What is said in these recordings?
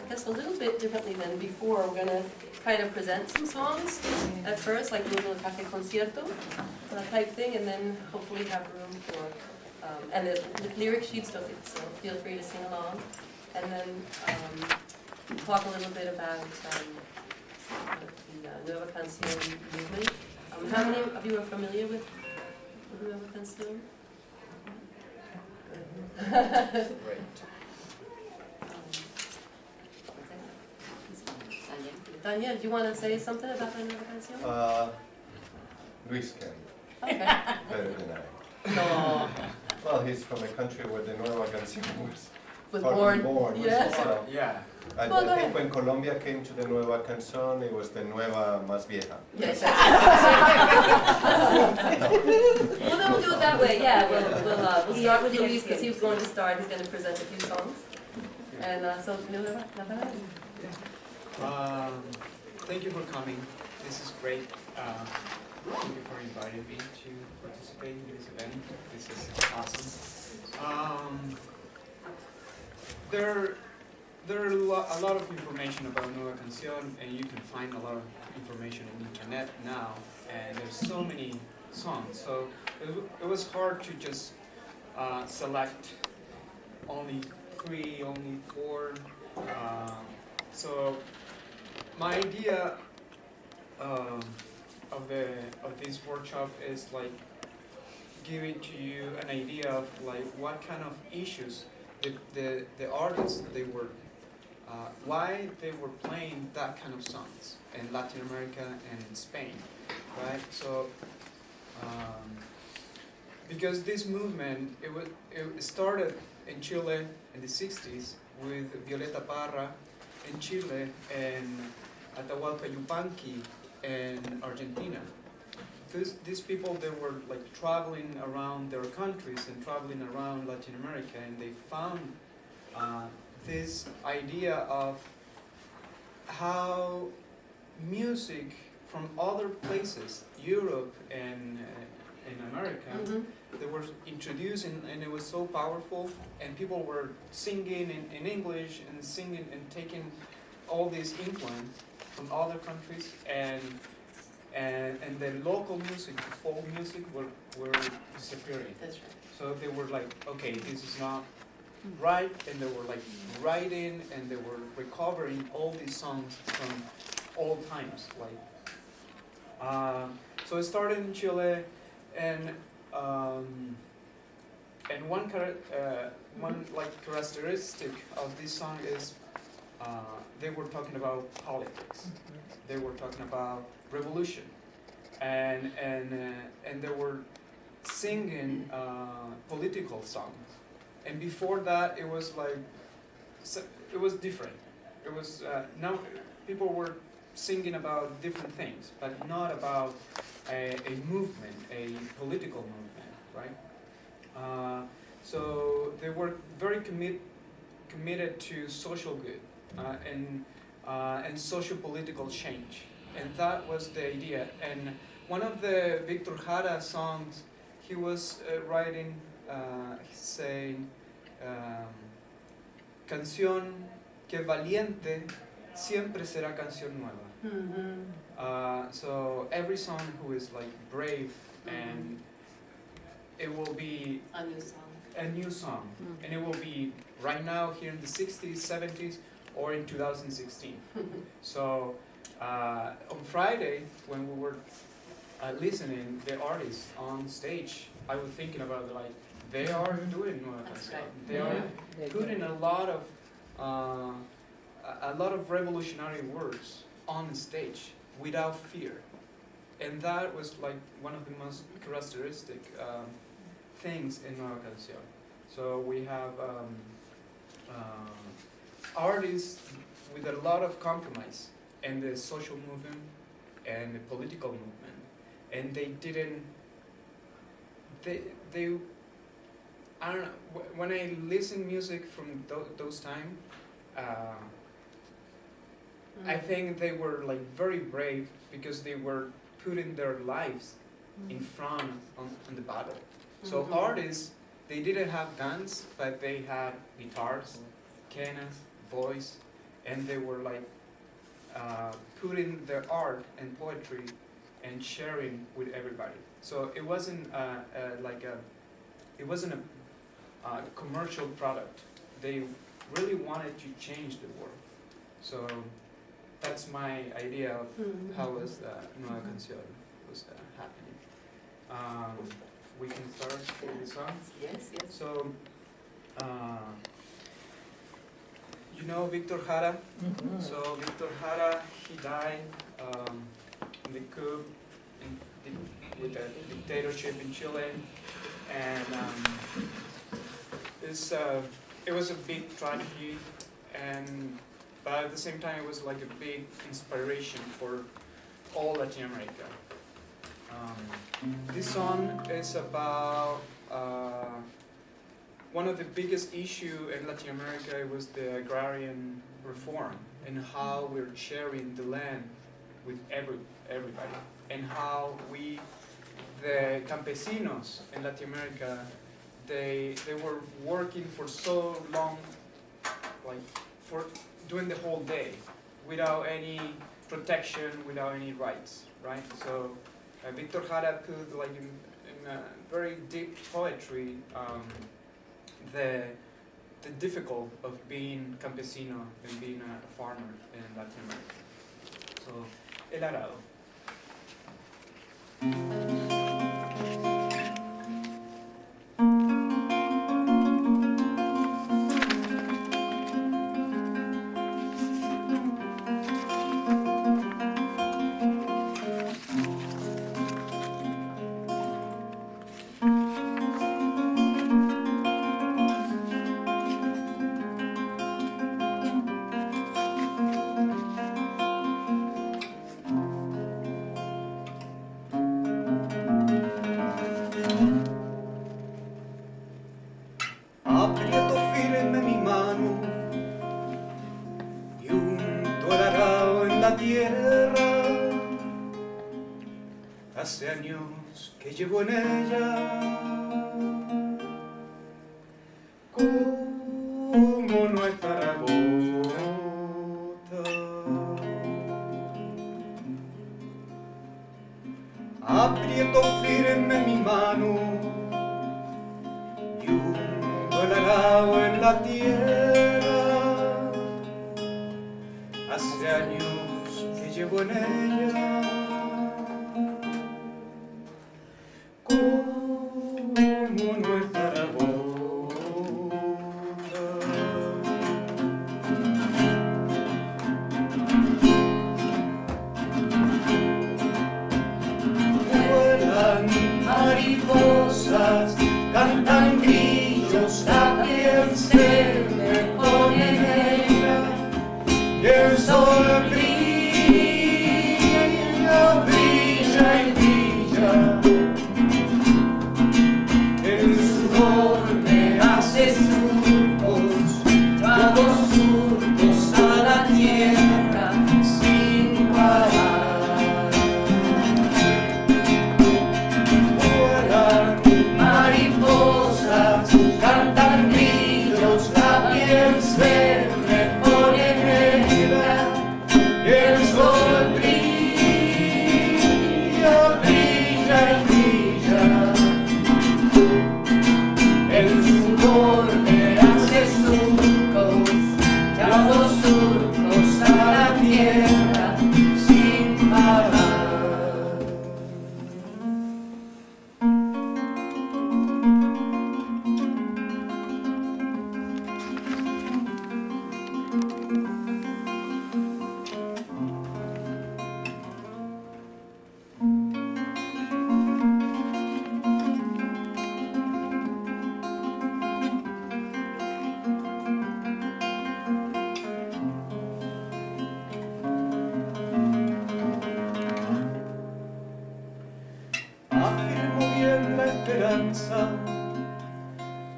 I guess a little bit differently than before. We're going to kind of present some songs at first, like a little concierto type thing, and then hopefully have room for, and the lyric sheets, so feel free to sing along. And then talk a little bit about the Nueva Canción movement. How many of you are familiar with the Nueva Canción? Great. Tanya, do you want to say something about the Nueva Canción? Luis can, Okay. better than I. No. Well, he's from a country where the Nueva Canción was Born. Yes. So, Yeah. I Well, go think ahead. when Colombia came to the Nueva Canción, it was the Nueva más vieja. Yes. Well, then we'll do it that way. Yeah, we'll start with Luis because he was going to start. He's going to present a few songs. And so, Nueva. Thank you for coming. This is great. Thank you for inviting me to participate in this event. This is awesome. There are a lot of information about Nueva Canción, and you can find a lot of information on the internet now. And there's so many songs, so it was hard to just select only 3, only 4. So my idea of this workshop is like giving to you an idea of like what kind of issues the artists they were, why they were playing that kind of songs in Latin America and in Spain, right? So because this movement it started in Chile in the 60s with Violeta Parra in Chile and Atahualpa Yupanqui in Argentina. These people, they were like traveling around their countries and traveling around Latin America, and they found this idea of how music from other places, Europe and in America, they were introduced, and it was so powerful, and people were singing in English and singing and taking all this influence from other countries, and the local music, the folk music, were disappearing. That's right. So they were like, okay, this is not right, and they were like writing, and they were recovering all these songs from old times. So it started in Chile, and one characteristic of this song is they were talking about politics. They were talking about revolution, and they were singing political songs. And before that, it was like it was different. It was now people were singing about different things, but not about a movement, a political movement, right? So they were very committed to social good and social political change, and that was the idea. And one of the Victor Jara songs, he was writing, saying, "Canción que valiente siempre será canción nueva." So every song who is like brave, and it will be a new song, and it will be right now here in the 60s, 70s, or in 2016. So on Friday, when we were listening the artists on stage, I was thinking about like they are doing Nueva Canción. Right. They are putting a lot of revolutionary words on stage without fear, and that was like one of the most characteristic things in Nueva Canción. So we have artists with a lot of compromise in the social movement and the political movement, and they I don't know, when I listen music from those time, I think they were like very brave because they were putting their lives in front on the battle. So artists, they didn't have guns, but they had guitars, quenas, voice, and they were like putting their art and poetry and sharing with everybody. So it wasn't it wasn't a commercial product. They really wanted to change the world. So that's my idea of how was Nueva Canción was happening. We can start with the song. Yes, yes. So, you know Victor Jara? So Victor Jara, he died in the coup with the dictatorship in Chile, and it was a big tragedy, but at the same time it was like a big inspiration for all Latin America. This song is about one of the biggest issues in Latin America was the agrarian reform and how we're sharing the land with everybody, and how the campesinos in Latin America, they were working for so long, like for doing the whole day, without any protection, without any rights, right? So Victor Jara put like in very deep poetry the difficult of being campesino and being a farmer in Latin America. So, El Arado. Hace años que llevo en ella, como nuestra gota, aprieto firme mi mano y hundo el arao en la tierra. Hace años que llevo en ella, como nuestra boca. Vuelan mariposas, cantan grillos, la piel se me pone negra y el sol brilla, brilla y brilla. Me hace surcos, yo hago surcos a la tierra sin parar. Vuelan mariposas, cantan grillos, la piel se me pone negra y el sol brilla, brilla y brilla. El sudor me hace surcos, y hago surcos a la tierra sin parar.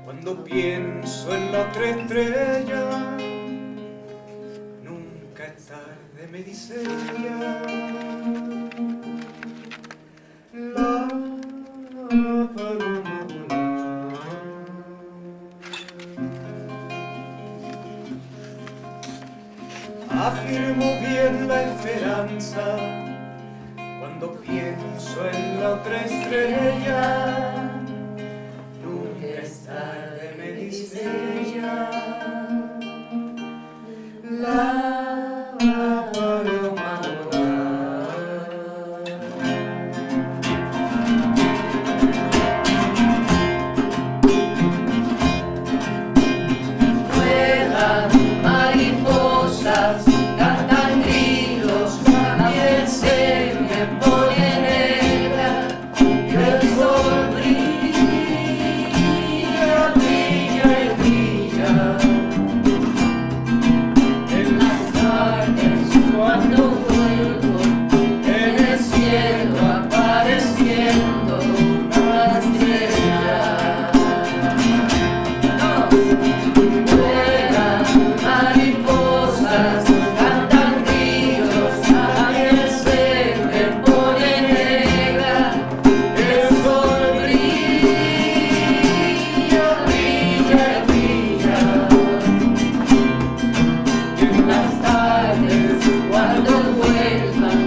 Cuando pienso en la otra estrella, nunca es tarde, me dice ella. La paloma volaba. afirmo bien la esperanza cuando pienso en la otra estrella. Nunca es tarde, me dice ella. La paloma vuelan mariposas, cantan grillos, la piel se me pone negra y el sol brilla, brilla y brilla. En las tardes cuando vuelvo, en el cielo apareciendo una estrella. Vuelan mariposas, cantan grillos, la piel se me pone negra, el sol brilla, brilla y brilla. En las tardes cuando vuelvan,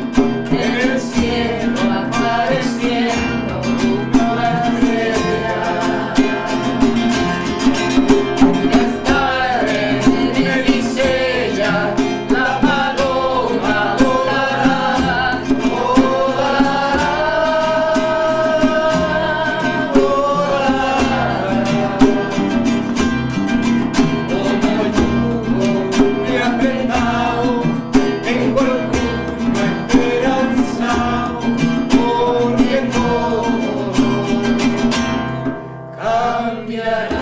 en el cielo apareciendo una estrella. Nunca es tarde, me dice ella, la paloma volará, volará, volará. Como yugo muy apretado, tengo el mundo esperanzado, porque todo cambiará.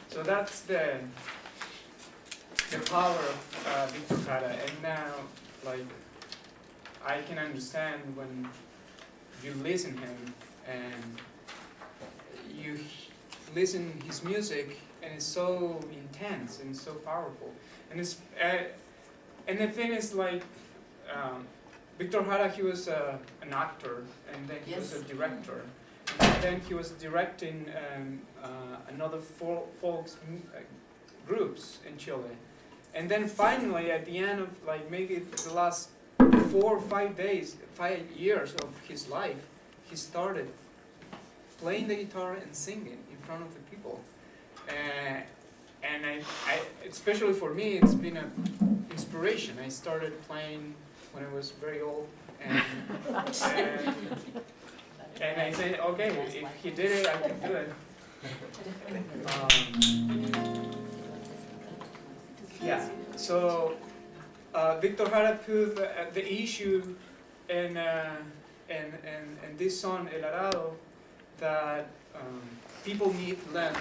So that's the power of Victor Jara, and now like I can understand when you listen him and you listen his music, and it's so intense and so powerful, and it's and the thing is like Victor Jara, he was an actor, and then he was a director, and then he was directing another folks groups in Chile, and then finally at the end of like maybe the last 4 or 5 years of his life, he started playing the guitar and singing in front of the people, and I especially for me it's been an inspiration. I started playing when I was very old, and I said, okay, if he did it, I can do it. Yeah, so Victor Jara put the issue in this song, El Arado, that people need land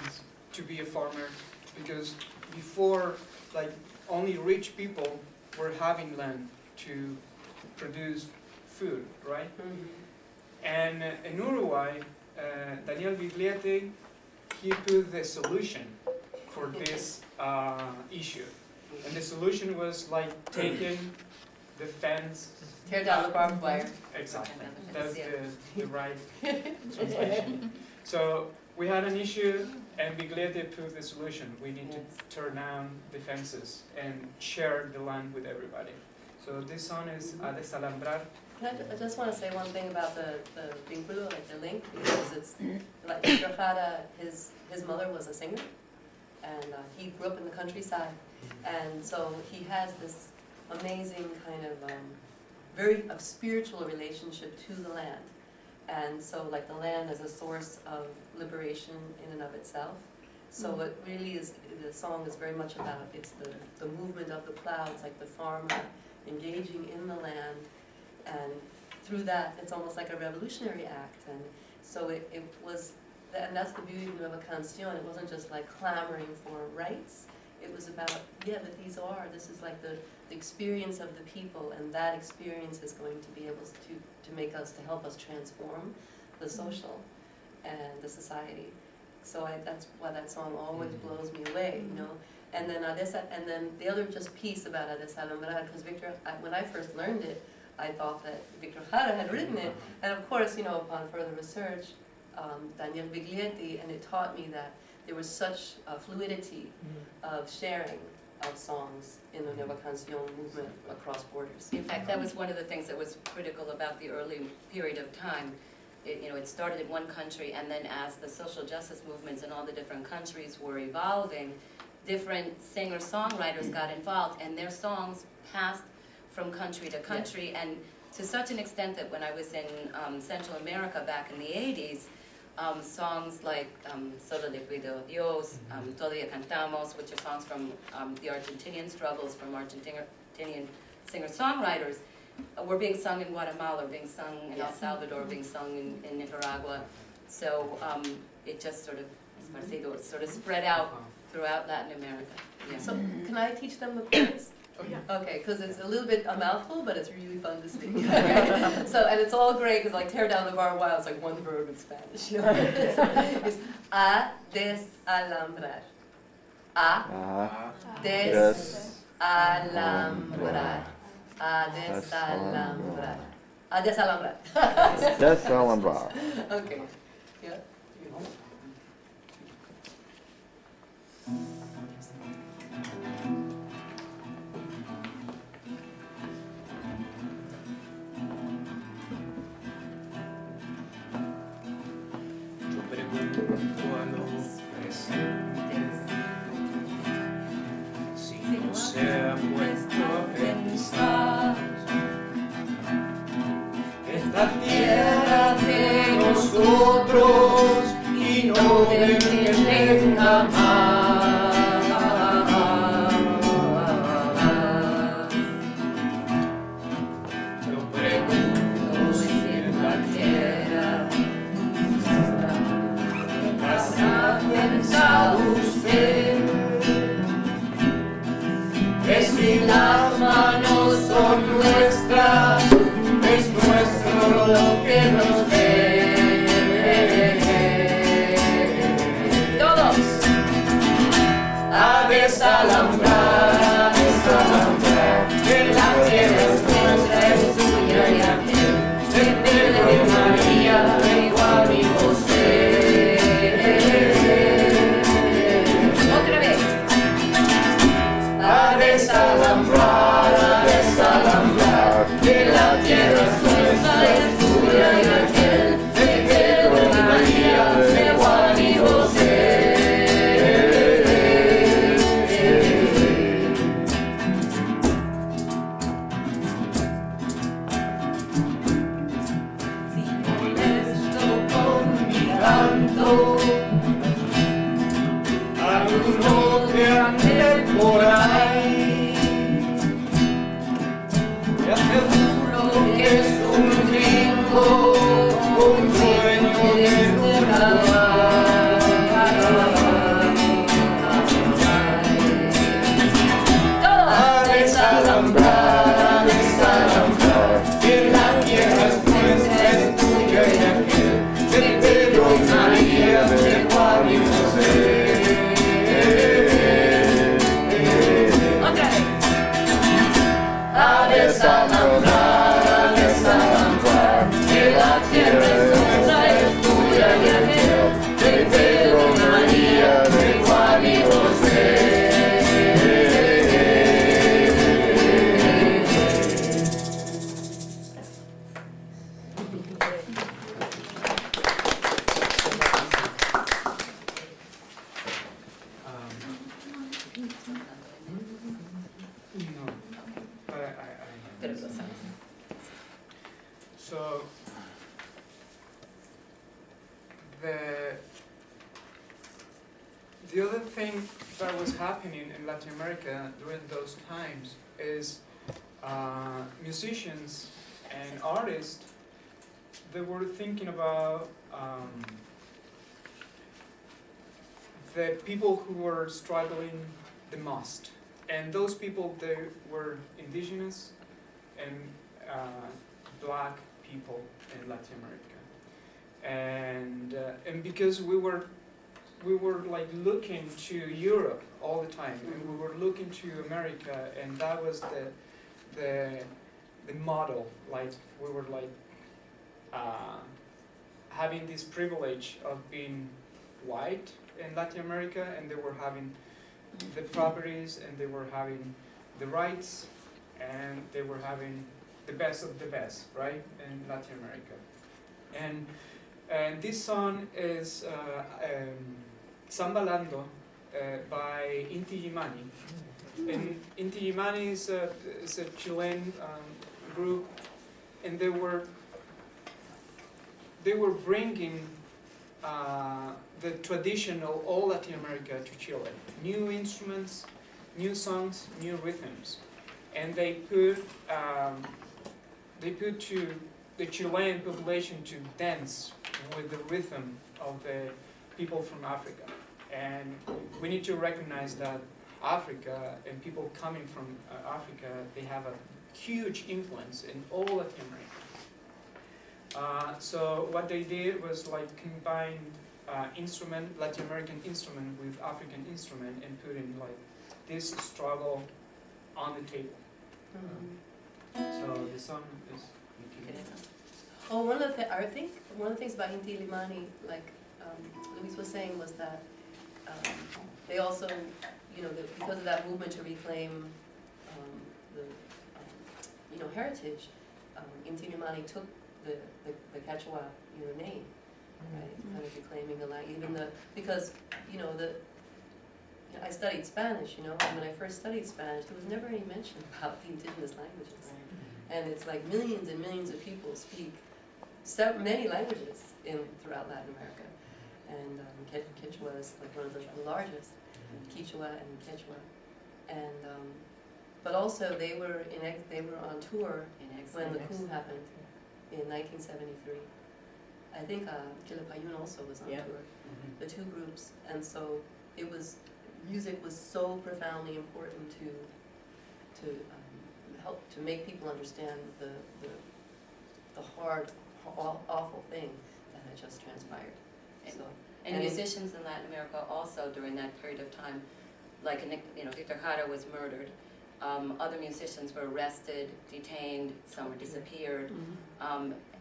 to be a farmer, because before, like, only rich people were having land to produce food, right? And in Uruguay, Daniel Biglietti, he put the solution for this issue. And the solution was like taking the fence. Tear down the barbed wire. Exactly. That's the right translation. So we had an issue, and Biglietti put the solution. We need to tear down the fences and share the land with everybody. So this song is A Desalambrar. I just want to say one thing about the vínculo, like the link, because it's like Victor Jara, his mother was a singer, and he grew up in the countryside, and so he has this amazing kind of very spiritual relationship to the land, and so like the land is a source of liberation in and of itself. So it really is, the song is very much about, it's the movement of the plow. It's like the farmer engaging in the land, and through that it's almost like a revolutionary act. And so it was, and that's the beauty of Nueva Canción. It wasn't just like clamoring for rights. It was about, yeah, but this is like the experience of the people, and that experience is going to be able to make us, to help us transform the social and the society. So that's why that song always blows me away, you know. And then the other just piece about A Desalambrar, because Victor, when I first learned it, I thought that Victor Jara had written it, and of course, you know, upon further research, Daniel Biglietti, and it taught me that there was such fluidity of sharing of songs in the Nueva Canción movement across borders. In fact, that was one of the things that was critical about the early period of time. It started in one country, and then as the social justice movements in all the different countries were evolving, different singer-songwriters got involved, and their songs passed from country to country, and to such an extent that when I was in Central America back in the 80s, songs like Solo le pido a Dios, Todavía Cantamos, which are songs from the Argentinian struggles from Argentinian singer-songwriters, were being sung in Guatemala, being sung in El Salvador, being sung in Nicaragua. So it just sort of spread out throughout Latin America. Yeah. So can I teach them the chorus? Oh, yeah. Okay, because it's a little bit a mouthful, but it's really fun to sing. So, and it's all great because like tear down the bar while it's like one verb in Spanish. You know? It's a desalambrar. A desalambrar. A desalambrar. A desalambrar. Desalambrar. Okay. Yeah. Se ha puesto a pensar esta tierra de nosotros y no de quien venga más. Yo pregunto si en la tierra ha pensado usted que si las manos son nuestras, es nuestro lo que nos dé. Todos a desalambrar, desalambrar, que la tierra es nuestra, es tuya y aquel, de Pedro y María, de Juan y José. Otra vez. A desalambrar, que la tierra es nuestra, es tuya y aquel, de Pedro y María, de Juan y José. Si molesto con mi canto, alguno que ande por ahí, te aseguro que es un gringo, un dueño de una a desalambrar, desalambrar, que la tierra es nuestra, es tuya y aquel, de Pedro y María, de Juan y José. A desalambrar, que la tierra es nuestra, es tuya y aquel, de Pedro y María, de Juan y José. So the other thing that was happening in Latin America during those times is musicians and artists, they were thinking about the people who were struggling the most, and those people, they were indigenous and black people in Latin America, and because we were like looking to Europe all the time, and we were looking to America, and that was the the model. Like we were like having this privilege of being white in Latin America, and they were having the properties, and they were having the rights, and they were having the best of the best, right, in Latin America. And this song is Sambalando by Inti Illimani. And Inti Illimani is a Chilean group, and they were bringing the traditional all Latin America to Chile. New instruments, new songs, new rhythms, and they put to the Chilean population to dance with the rhythm of the people from Africa. And we need to recognize that Africa and people coming from Africa, they have a huge influence in all Latin America. So what they did was like combine Latin American instrument with African instrument and put in like this struggle on the table. So the song is. Oh, I think one of the things about Inti Illimani, like Luis was saying, was that they also, because of that movement to reclaim the heritage, Inti Illimani took the Quechua name, right? Kind of reclaiming the language, because I studied Spanish, and when I first studied Spanish, there was never any mention about the indigenous languages. And it's like millions and millions of people speak many languages throughout Latin America. And Quechua is like one of the largest, Quechua and Quechua. And but also they were on tour when the coup happened in 1973. I think Quilapayún also was on tour, the two groups. And so music was so profoundly important to help to make people understand the hard, awful thing that had just transpired. And musicians in Latin America also during that period of time, like Victor Jara was murdered. Other musicians were arrested, detained, some were disappeared.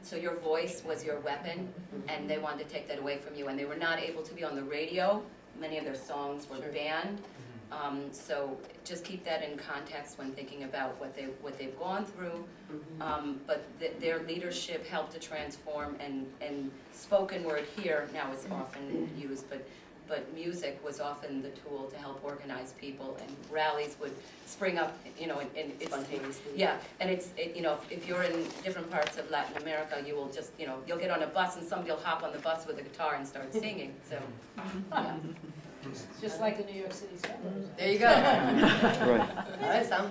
So your voice was your weapon, and they wanted to take that away from you, and they were not able to be on the radio. Many of their songs were banned. So just keep that in context when thinking about what they've gone through. But their leadership helped to transform, and spoken word here now is often used, but music was often the tool to help organize people, and rallies would spring up, and it's Spontaneously. Yeah, and if you're in different parts of Latin America, you will just, you'll get on a bus and somebody will hop on the bus with a guitar and start singing. So, yeah. Just like the New York City Skyline. There you go. Right. All right, Sam.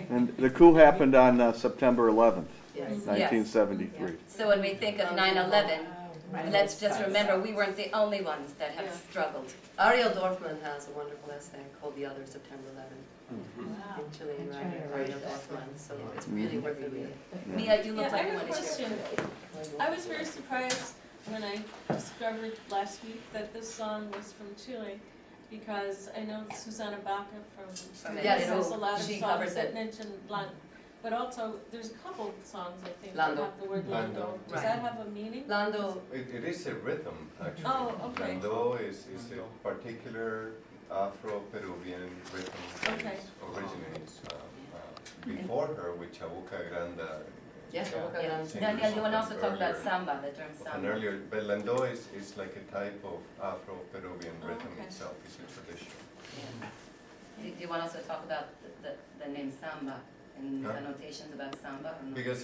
And the coup happened on September 11th, Yes. 1973. So when we think of 9/11, let's just remember we weren't the only ones that have struggled. Ariel Dorfman has a wonderful essay called The Other September 11th Wow. in Chilean writer Ariel Dorfman, so it's really worth reading. Mia, you Yeah, look I like you have a want to share. question. I was very surprised when I discovered last week that this song was from Chile, because I know Susana Baca from Yes, has a lot of she songs covers that it. mention Lando, but also there's a couple songs I think Lando. that have the word Lando. Lando. Does that have a meaning? Lando, It is a rhythm, actually. Oh, okay. Lando is a particular Afro-Peruvian rhythm that Okay. originates before her with Chabuca Granda. yes, Yeah. Boca Grande. Daniel, you want to also talk about Earlier. samba, the term An samba. earlier, but Lando is like a type of Afro-Peruvian Oh, rhythm okay. itself, it's a tradition. Do you want to also talk about the name samba and Huh? the notations about samba? Or no? Because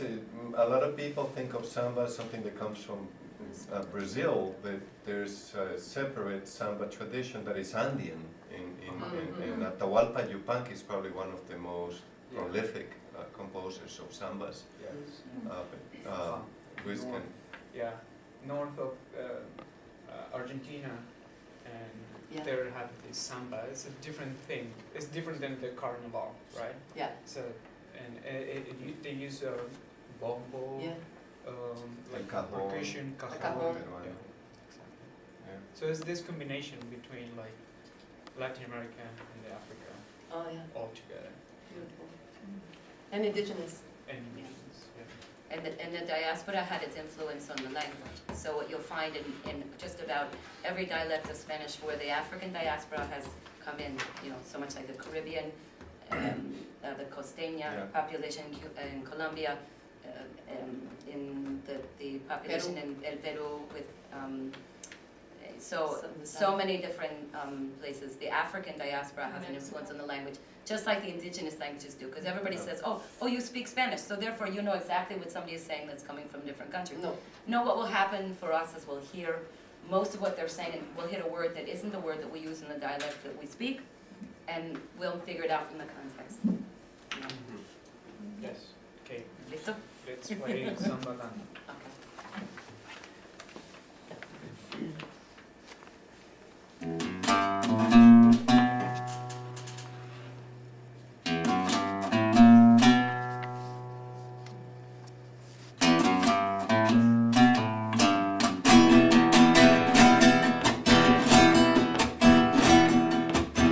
a lot of people think of samba as something that comes from Brazil, but there's a separate samba tradition that is Andean. In Atahualpa Yupanqui is probably one of the most prolific composers of sambas. Yes. Luis can. Yeah, north of Argentina, and Yeah. there have this samba. It's a different thing. It's different than the carnival, right? Yeah. So, and they use bombo, Yeah. like cajon. percussion, cajon. cajon. Yeah, exactly. Yeah. So it's this combination between like Latin America and the Africa Oh, yeah, all together, beautiful. And indigenous. and indigenous. and the diaspora had its influence on the language. So what you'll find in just about every dialect of Spanish where the African diaspora has come in, you know, so much like the Caribbean, the Costeña population in Colombia, in the population in El Peru with, so many different places. The African diaspora has an influence on the language, just like the indigenous languages do, because everybody says, oh, you speak Spanish, so therefore you know exactly what somebody is saying that's coming from a different country. No, what will happen for us is we'll hear most of what they're saying, and we'll hit a word that isn't the word that we use in the dialect that we speak, and we'll figure it out from the context. Yeah. Yes. Okay. Listo? Let's play Samba Gana. Okay.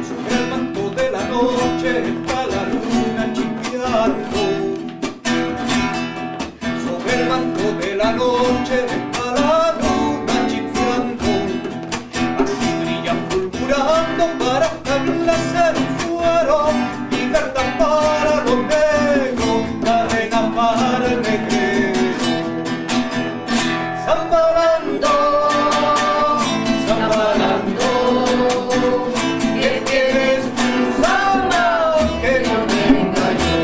Sobre el manto de la noche está la luna chispeando. Sobre el manto de la noche está la luna chispeando. Así brilla fulgurando para establecer un fuero y verdad para los negros, cadena para el negrero. Zambalando, zambalando, que tienes tu samba que no tenga yo.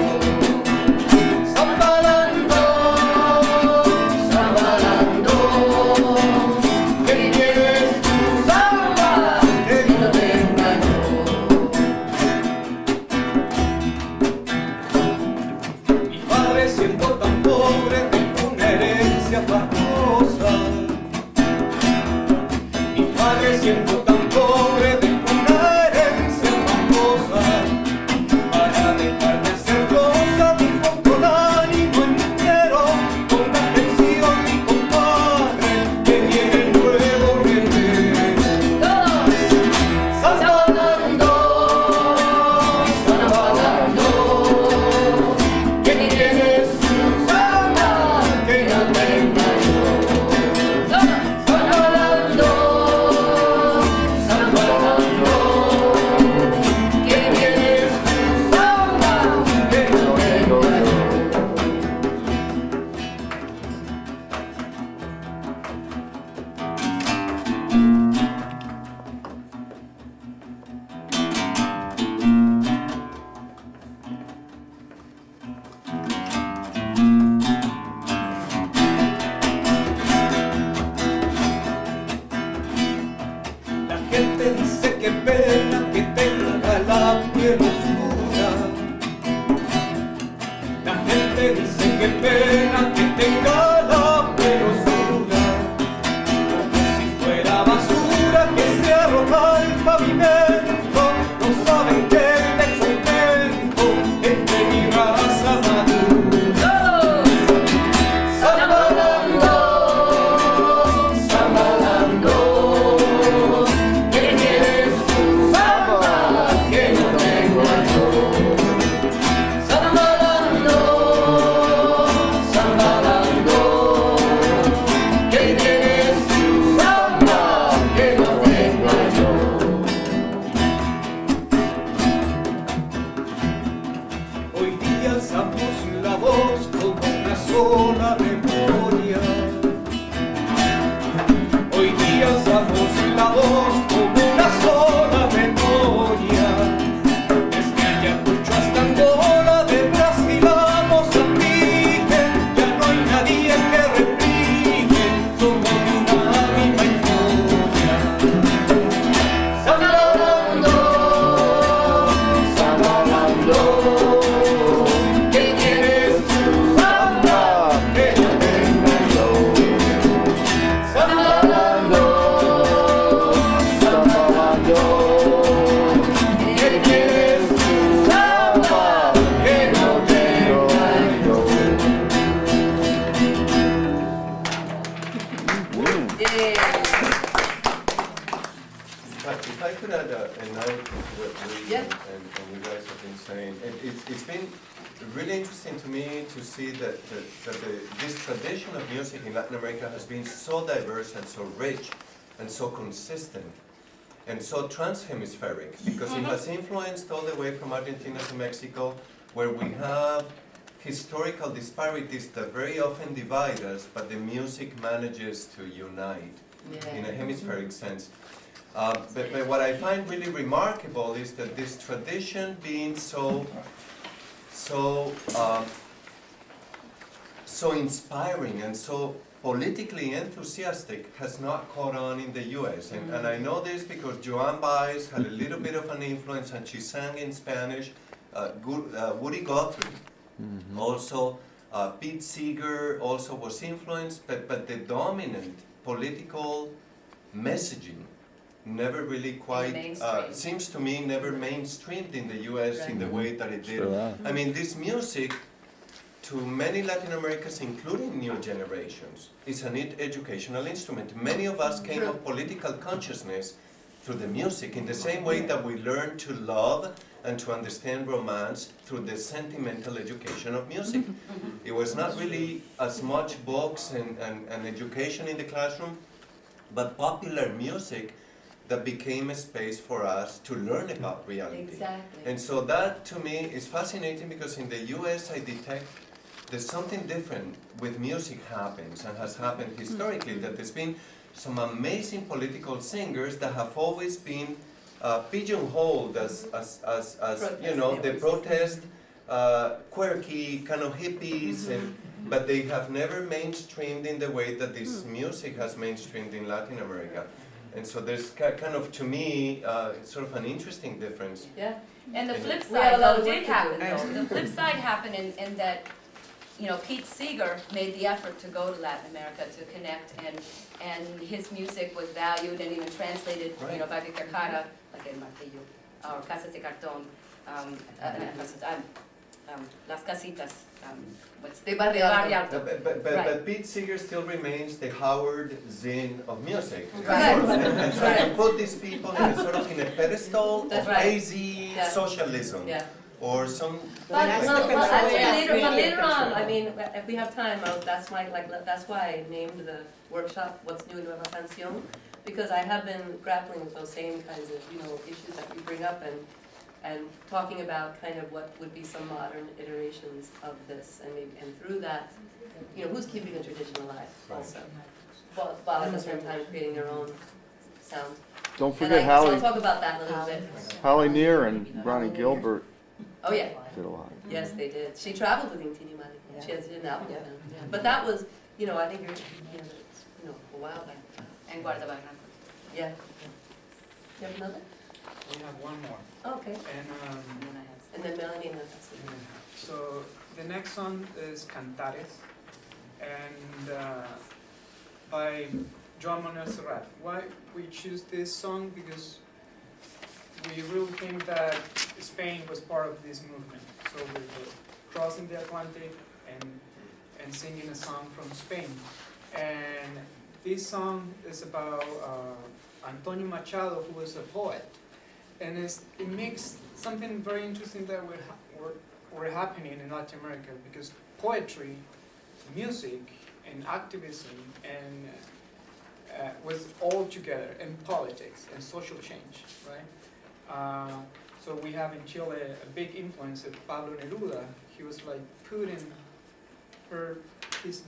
Zambalando, zambalando, que tienes tu samba que no tenga yo. Mi padre siendo tan pobre dejó una herencia famosa. Mi padre siendo tan pobre dejó una herencia famosa. Para dejarme hacer cosas, dijo con ánimo entero, con atención mi compadre, que viene el nuevo guerrero. Zambalando, zambalando, que tienes tu samba que no tenga yo. Zambalando, zambalando, que tienes tu samba que no tenga yo. La gente dice que pena que tenga la piel oscura. La gente dice que pena que tenga la piel oscura. Como si fuera basura que se arroja al pavimento. No saben que el descontento es de mi raza madura. Zambalando, zambalando, que tienes tu samba que no tengo yo. Zambalando, zambalando, que tienes tu samba que no tengo yo. Hoy día alzamos la voz con una sola memoria. Hoy día alzamos la voz con una sola memoria. Desde Ayacucho hasta Angola, de Brasil a Mozambique, ya no hay nadie que replique, somos de una misma historia. Zambalando, zambalando, que tienes tu samba que no it's been really interesting to me to see that this tradition of music in Latin America has been so diverse and so rich and so consistent and so trans-hemispheric, because it has influenced all the way from Argentina to Mexico, where we have historical disparities that very often divide us, but the music manages to unite in a hemispheric sense. But what I find really remarkable is that this tradition being so inspiring and so politically enthusiastic has not caught on in the US. And I know this because Joan Baez had a little bit of an influence, and she sang in Spanish. Woody Guthrie, also Pete Seeger also was influenced, but the dominant political messaging never really quite, seems to me, never mainstreamed in the US in the way that it did. Sure. I mean, this music, to many Latin Americans, including new generations, is an educational instrument. Many of us came of political consciousness through the music, in the same way that we learn to love and to understand romance through the sentimental education of music. It was not really as much books and education in the classroom, but popular music that became a space for us to learn about reality. Exactly. And so that, to me, is fascinating, because in the US I detect there's something different with music happens and has happened historically, that there's been some amazing political singers that have always been pigeonholed as you know, the protest, quirky, kind of hippies, but they have never mainstreamed in the way that this music has mainstreamed in Latin America. And so there's kind of, to me, sort of an interesting difference. Yeah. And the flip We have side, a lot though, of work did to happen, do. though. The flip side happened in that, you know, Pete Seeger made the effort to go to Latin America to connect, and his music was valued and even translated, you know, by Victor Jara, like El Martillo, or Casas de Cartón, Las Casitas, what's De Barrio Alto. But Pete Seeger still remains the Howard Zinn of music. Right. And so you put these people in a sort of in a pedestal That's of right. lazy Yeah. socialism. Yeah. Or some But like later on, I mean, if we have time, that's why I named the workshop "What's New in Nueva Canción," because I have been grappling with those same kinds of, you know, issues that you bring up, and talking about kind of what would be some modern iterations of this, and through that, you know, who's keeping the tradition alive also, while at the same time creating their own sound. Don't And forget so I'll Holly, talk about that a little bit. Holly Near and Ronnie Gilbert Oh, yeah. did a lot. Yes, they did. She traveled with Intini Mali. She has an album with them. Yeah. But that was, you know, I think a while back. And Guardabarra. Yeah. You have another? We have one more. Oh, okay. And And then Melanie and then that's it. so the next song is Cantares, and by Joan Manuel Serrat. Why we choose this song? Because we really think that Spain was part of this movement. So we were crossing the Atlantic and singing a song from Spain. And this song is about Antonio Machado, who was a poet. And it makes something very interesting that were happening in Latin America, because poetry, music, and activism and was all together, and politics and social change, right? So we have in Chile a big influence of Pablo Neruda. He was like putting his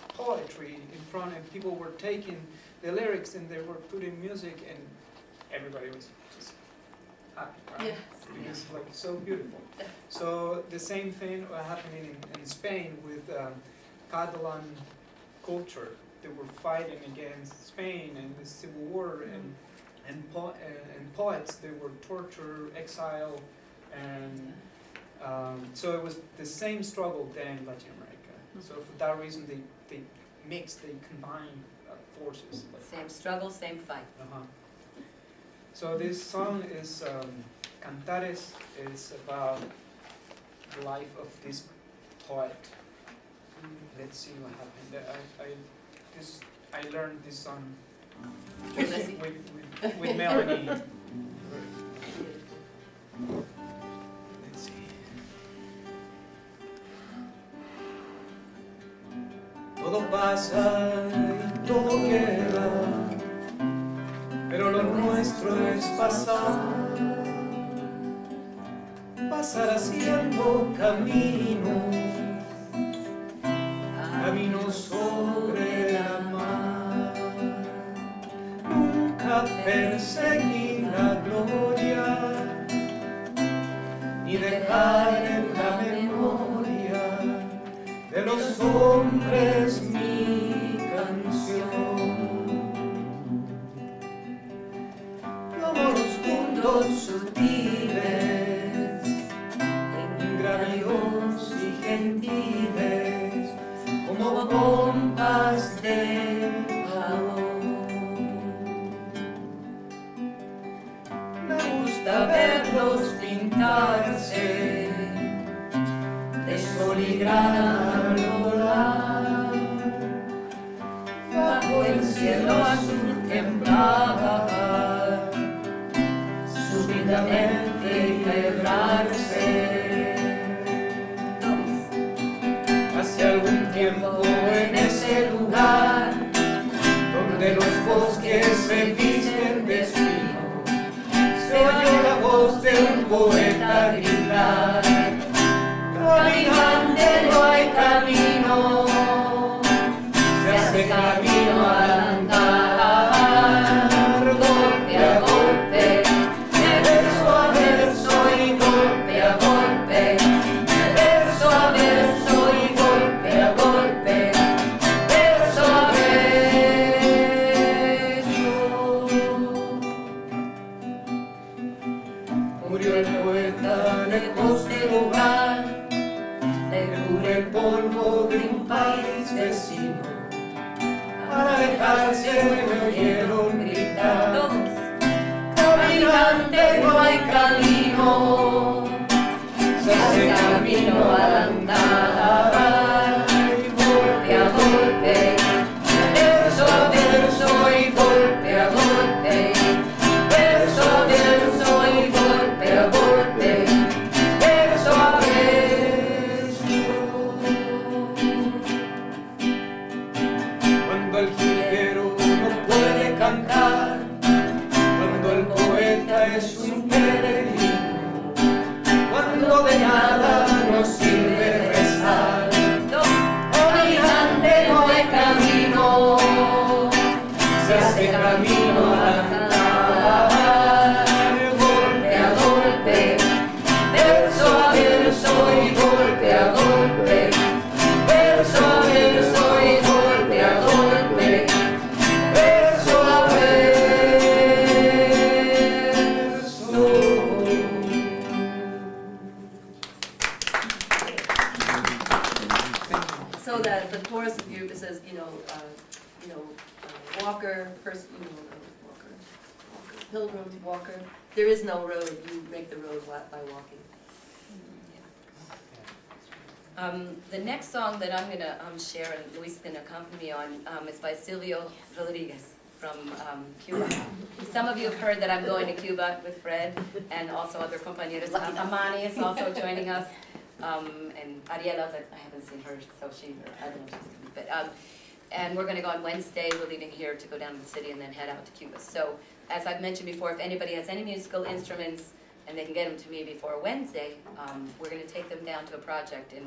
poetry in front, and people were taking the lyrics and they were putting music, and everybody was just happy, right? Yeah. Because like so beautiful. So the same thing happening in Spain with Catalan culture. They were fighting against Spain and the civil war, and poets. They were tortured, exiled, and so it was the same struggle then in Latin America. So for that reason, they mixed, they combined forces. Same struggle, same fight. So this song is Cantares. Is about the life of this poet. Let's see what happened. I learned this song with Melanie. Let's see. Todo pasa y todo queda, pero lo nuestro es pasar, pasar haciendo camino, camino sobre la mar. Nunca perseguir la gloria, ni dejar en la memoria de los hombres mi canción. Como los puntos sutiles, ingrávidos y gentiles, como pompas de jabón. Me gusta verlos pintarse de sol y grana al volar, bajo el cielo azul temblar, súbitamente quebrarse. Hace algún tiempo en ese lugar, donde los bosques se visten de espino, se oyó la voz de un poeta gritar: caminante no hay camino, se hace camino al andar, golpe a golpe, verso a verso y golpe a golpe, verso a verso y golpe a golpe, verso a verso. Murió el poeta lejos del hogar, el polvo de un país vecino, para alejarse me oyeron gritar: caminante no hay camino, se hace camino al andar, golpe a golpe, verso a verso y golpe a golpe, verso a verso y golpe a golpe, verso a verso. Cuando el jilguero no puede cantar, cuando el poeta es un peregrino, cuando de nada nos sirve rezar, caminante no hay camino, se hace camino al andar, golpe a golpe, verso a verso y golpe a golpe, verso a verso y golpe a golpe, verso a verso. So that the chorus view, it says, walker, person, walker, pilgrim, walker. There is no road. You make the road by walking. The next song that I'm going to share and Luis is going to accompany me on is by Silvio Rodriguez from Cuba. Some of you have heard that I'm going to Cuba with Fred and also other compañeros. Amani is also joining us, and Ariela, that I haven't seen her, so I don't know if she's coming. But, and we're going to go on Wednesday. We're leaving here to go down to the city and then head out to Cuba. So, as I've mentioned before, if anybody has any musical instruments and they can get them to me before Wednesday, we're going to take them down to a project in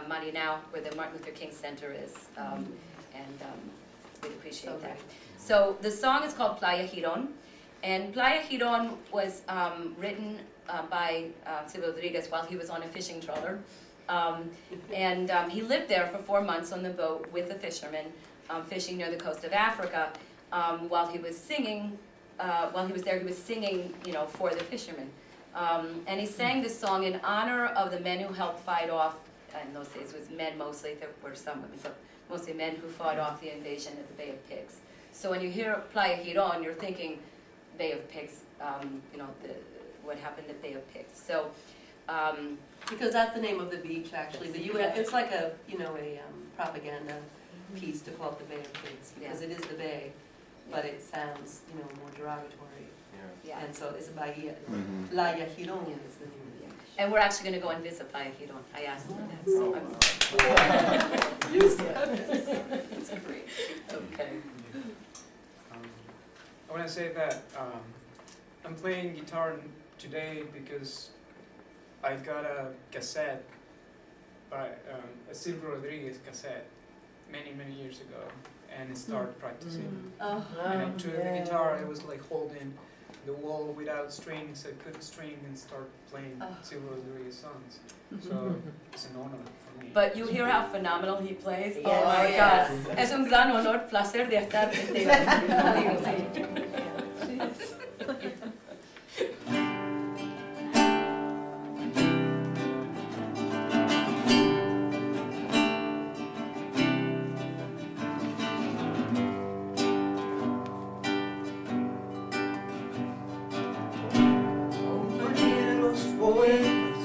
Marinao, where the Martin Luther King Center is, and we'd appreciate that. So the song is called Playa Girón, and Playa Girón was written by Silvio Rodriguez while he was on a fishing trawler, and he lived there for 4 months on the boat with the fishermen, fishing near the coast of Africa, while he was singing. While he was there, he was singing, for the fishermen. And he sang this song in honor of the men who helped fight off, in those days it was men mostly, there were some women, but mostly men who fought off the invasion of the Bay of Pigs. So when you hear Playa Girón, you're thinking Bay of Pigs, what happened at Bay of Pigs. So, Because that's the name of the beach, actually. The U.S. It's like a propaganda piece to call it the Bay of Pigs, because it is the bay, but it sounds more derogatory. yeah. And so it's Bahia. Playa Girón is the name of the beach. And we're actually going to go and visit Playa Girón. I asked for that, so I'm It's great. Okay. I want to say that I'm playing guitar today because I got a cassette by a Silvio Rodriguez cassette many years ago, and I started practicing. Oh, And I took the guitar. I was like holding the wall without strings. I couldn't string and start playing Silvio Rodriguez songs. So it's an honor for me. But you hear how phenomenal he plays? Yes. Oh my Yes. God. Es un gran honor, placer de estar contigo. Compañeros poetas,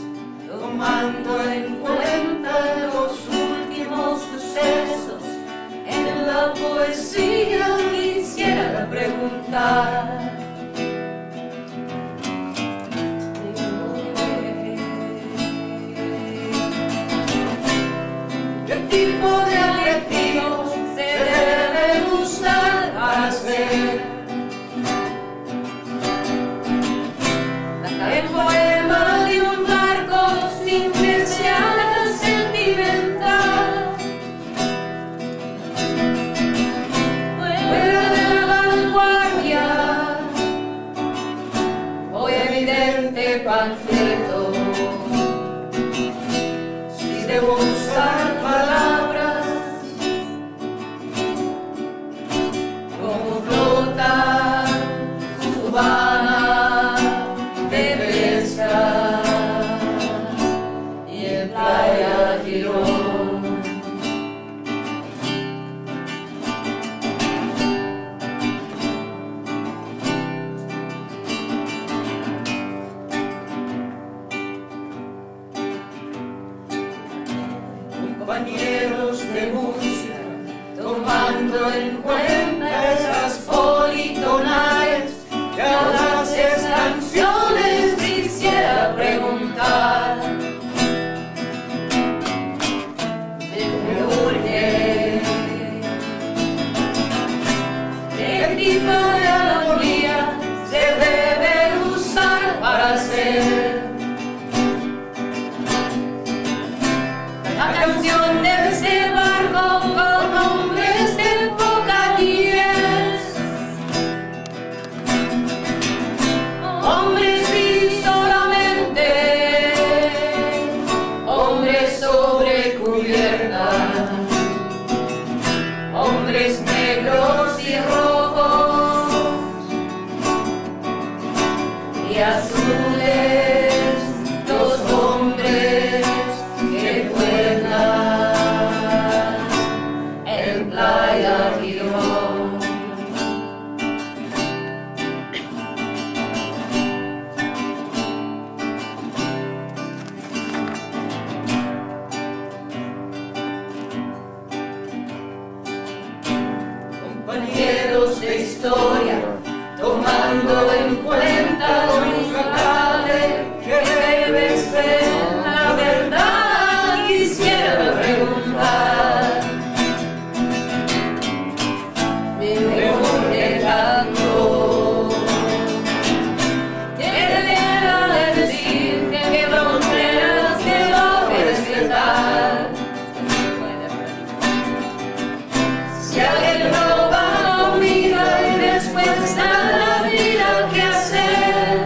tomando en cuenta los últimos sucesos, en la poesía quisiera preguntar. ¿Qué tipo de adjetivos se deben usar para hacer el poema de un barco sin que sea sentimental? Fuera de la vanguardia o evidente panfleto, si debo usar palabras como flota cubana de pesca y en Playa Girón. Compañeros de música, tomando en cuenta esas politonales que a las canciones quisiera preguntar. Me urge ¿qué tipo de armonía se debe usar para hacer la canción de ese barco con hombres de Vocalist? Hombres y solamente, hombres sobre cubierta, hombres negros y rojos y azules, los hombres que vuelan en Playa Girón. Compañeros de historia, tomando en cuenta lo innegable que debe ser la verdad, quisiera preguntar. Me urge tanto que debiera decir que fronteras debo respetar. Si alguien roba comida y después da la vida que hacer,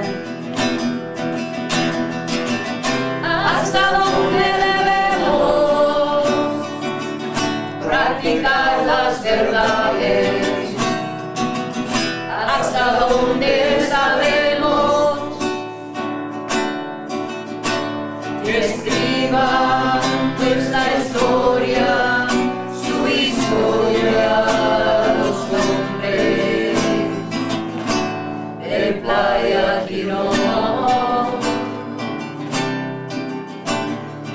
¿hasta dónde debemos practicar las verdades? ¿Hasta dónde sabemos que escriban nuestra historia, su historia, los hombres de Playa Girón?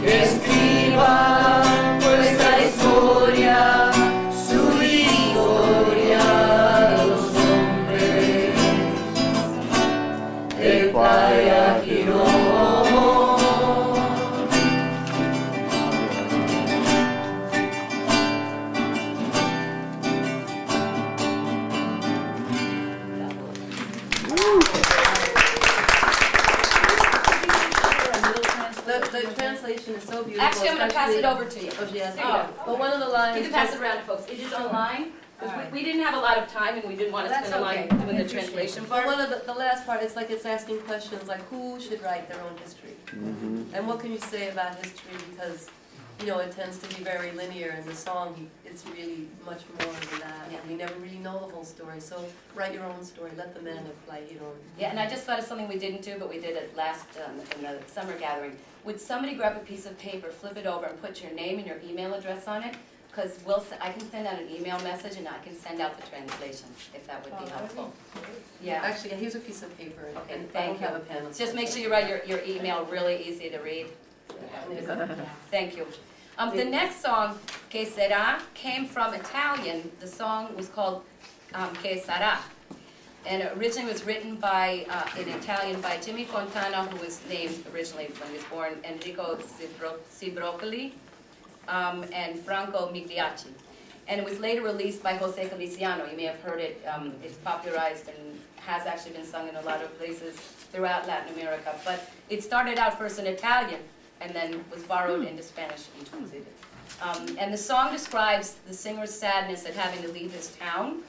Que escriban nuestra historia, su historia, los hombres de Playa Girón. The translation is so beautiful. Actually, I'm gonna pass it over to you. Oh, she has. There you go. But one of the lines. You can pass it around, folks. It is online, because we didn't have a lot of time and we didn't want to That's spend a lot okay. doing the translation But part. one of the last part, it's like it's asking questions like who should write their own history? And what can you say about history? Because, you know, it tends to be very linear in the song. It's really much more than that. Yeah. And we never really know the whole story. So write your own story. Let the men write your own. Yeah, and I just thought of something we didn't do, but we did it last, in the summer gathering. Would somebody grab a piece of paper, flip it over, and put your name and your email address on it? Because I can send out an email message and I can send out the translation, if that would be helpful. Yeah. Actually, here's a piece of paper. Okay, And I thank don't have you. a pen. Just make sure you write your email really easy to read. Thank you. The next song, Que Sera, came from Italian. The song was called Que Sarà. And it originally was written by, in Italian by Jimmy Fontana, who was named originally when he was born, Enrico Cibrocoli, and Franco Migliacci. And it was later released by Jose Feliciano. You may have heard it. It's popularized and has actually been sung in a lot of places throughout Latin America. But it started out first in Italian and then was borrowed into Spanish and translated. And the song describes the singer's sadness at having to leave his town.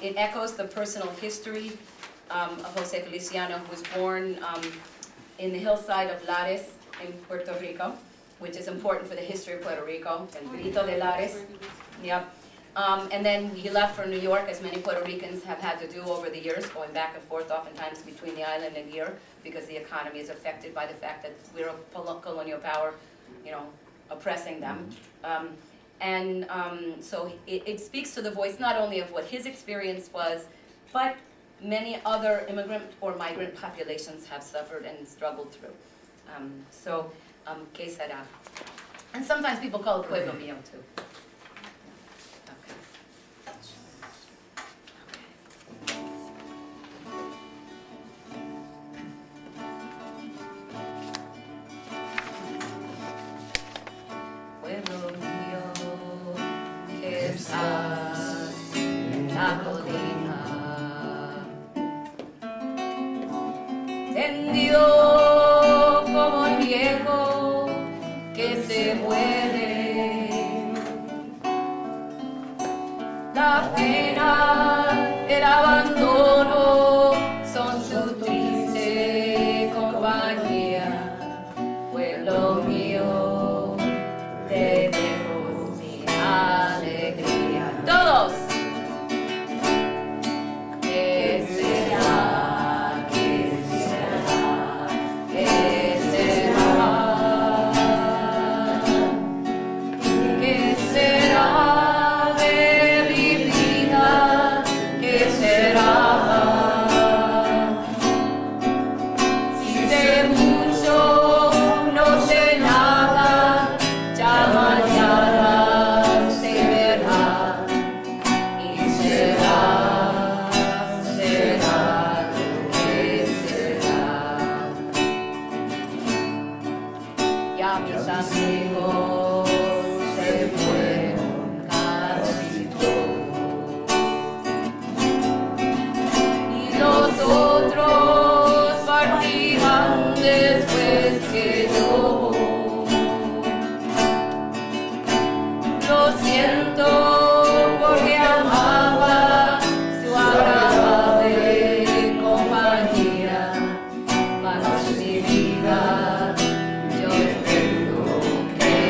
It echoes the personal history of Jose Feliciano, who was born in the hillside of Lares in Puerto Rico, which is important for the history of Puerto Rico, El Grito de Lares. Yep. And then he left for New York, as many Puerto Ricans have had to do over the years, going back and forth oftentimes between the island and here, because the economy is affected by the fact that we're a colonial power, you know, oppressing them. So it speaks to the voice not only of what his experience was, but many other immigrant or migrant populations have suffered and struggled through. Que Sera. And sometimes people call it Pueblo Mío too. Pueblo mío, que estás en la colina, tendió como un viejo que se muere. La pena, el abandono son tu triste compañía, pueblo mío. Te dejo sin alegría. Todos. ¿Qué será? ¿Qué será? ¿Qué será? ¿Qué será de mi vida? ¿Qué será? Si sé mucho, no sé nada. Ya mañana se verá y será lo que será. Ya mis amigos se fueron casi todos y los otros partirán después que yo. Lo siento porque amaba su agradable compañía, mas mi vida yo tengo que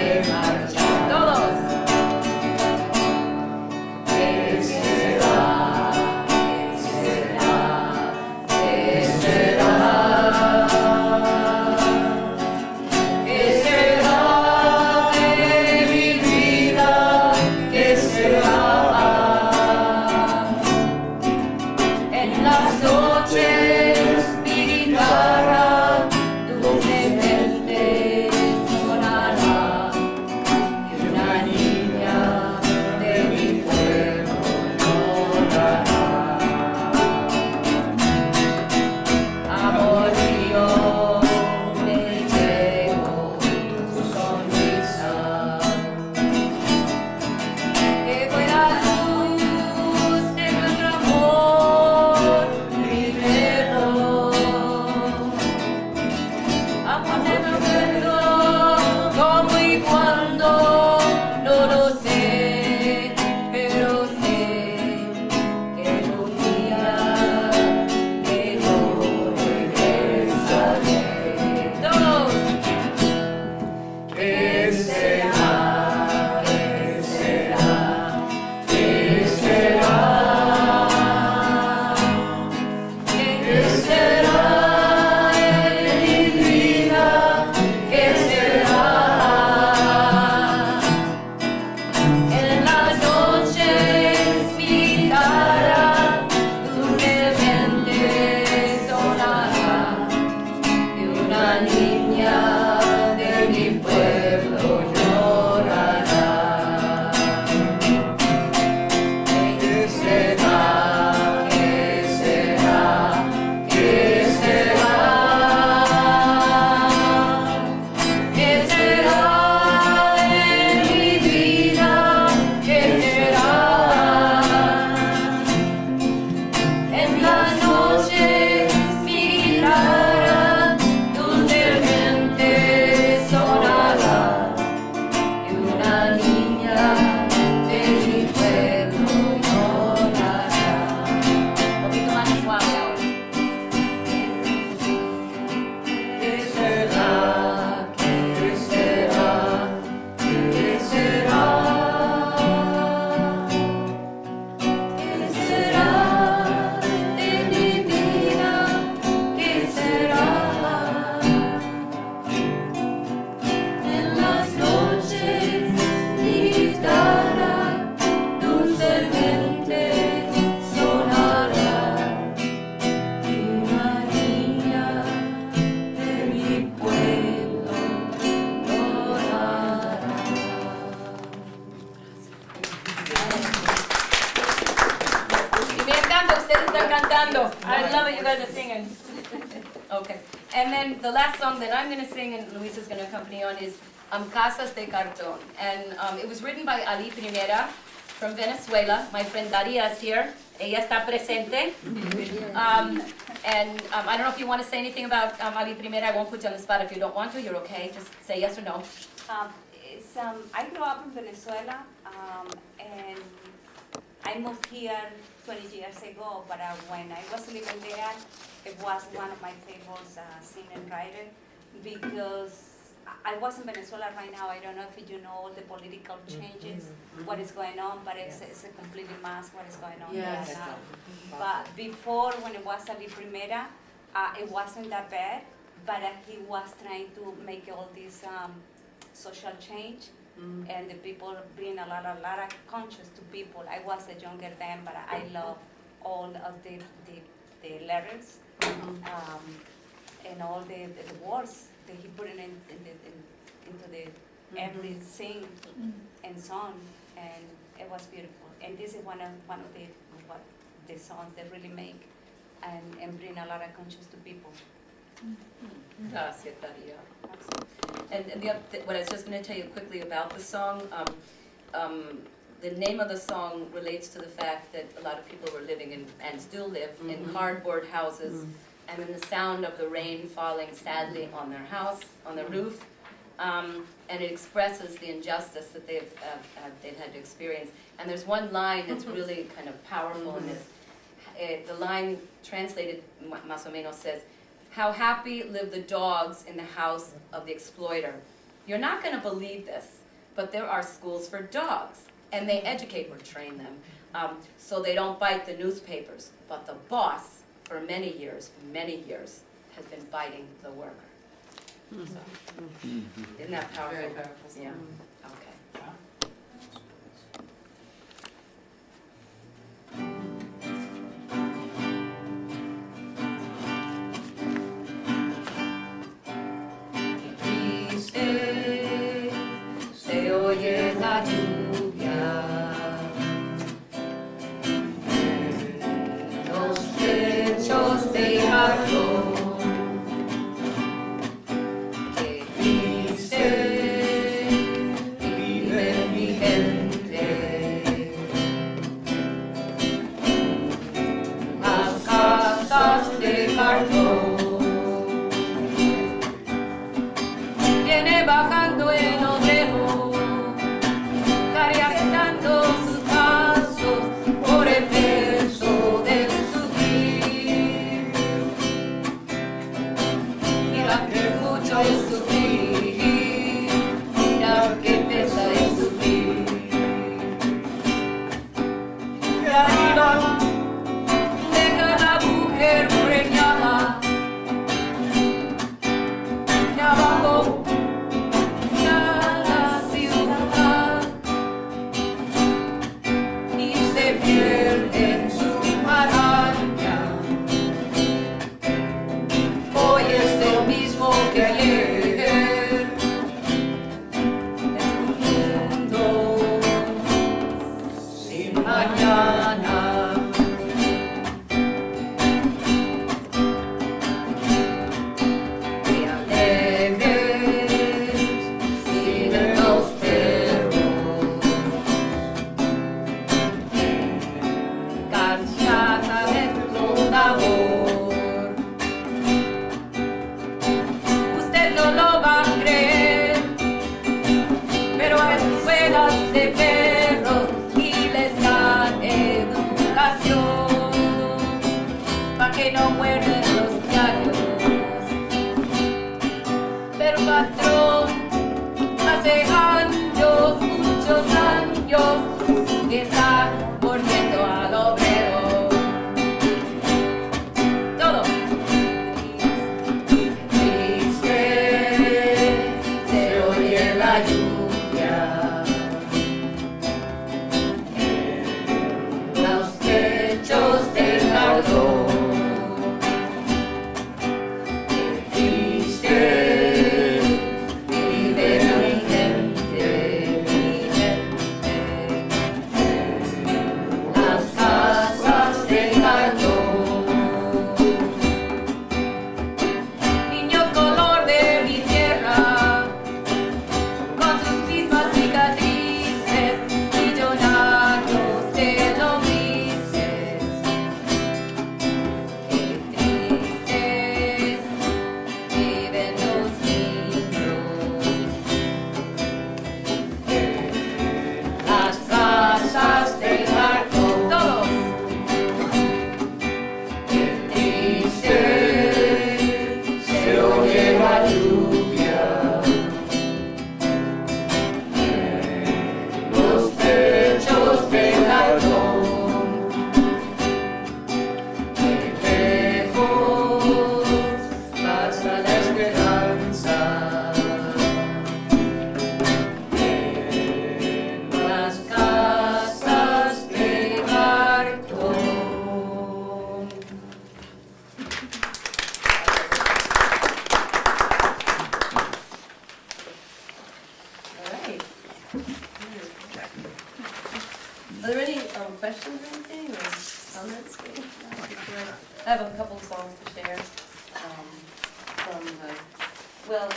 then the last song that I'm gonna sing and Luis is gonna accompany on is Casas de Cartón. And it was written by Ali Primera from Venezuela. My friend Daria is here. Ella está presente. I don't know if you want to say anything about Ali Primera. I won't put you on the spot if you don't want to. You're okay. Just say yes or no. I grew up in Venezuela, and I moved here 20 years ago, but when I was living there, it was one of my favorite singer and writer, because I was in Venezuela right now. I don't know if you know all the political changes, what is going on, but it's a completely mess what is going on Yes. there now. But before, when it was Ali Primera, it wasn't that bad, but he was trying to make all this social change, and the people bring a lot of conscious to people. I was a younger then, but I love all of the lyrics, and all the words that he put into the every sing and song, and it was beautiful. And this is one of the songs that really make and bring a lot of conscience to people. Gracias, Daria. And what I was just going to tell you quickly about the song, the name of the song relates to the fact that a lot of people were living in, and still live, in cardboard houses, and then the sound of the rain falling sadly on their house, on their roof, and it expresses the injustice that they've had to experience. And there's one line that's really kind of powerful in this. The line translated, más o menos, says, "How happy live the dogs in the house of the exploiter. You're not going to believe this, but there are schools for dogs, and they educate or train them, so they don't bite the newspapers. But the boss, for many years, has been biting the worker." So, isn't that powerful? Very powerful song. Yeah. Okay. Se oye la lluvia en los techos de cartón. Qué triste vive mi gente. Las casas de cartón. Viene bajando el obrero, cariacando sus pasos por el peso del sufrir. Mira que mucho es sufrir, mira que pesa el sufrir. Y arriba deja la mujer preñada, y abajo Are there any questions or anything, or comments? I have a couple of songs to share from, well,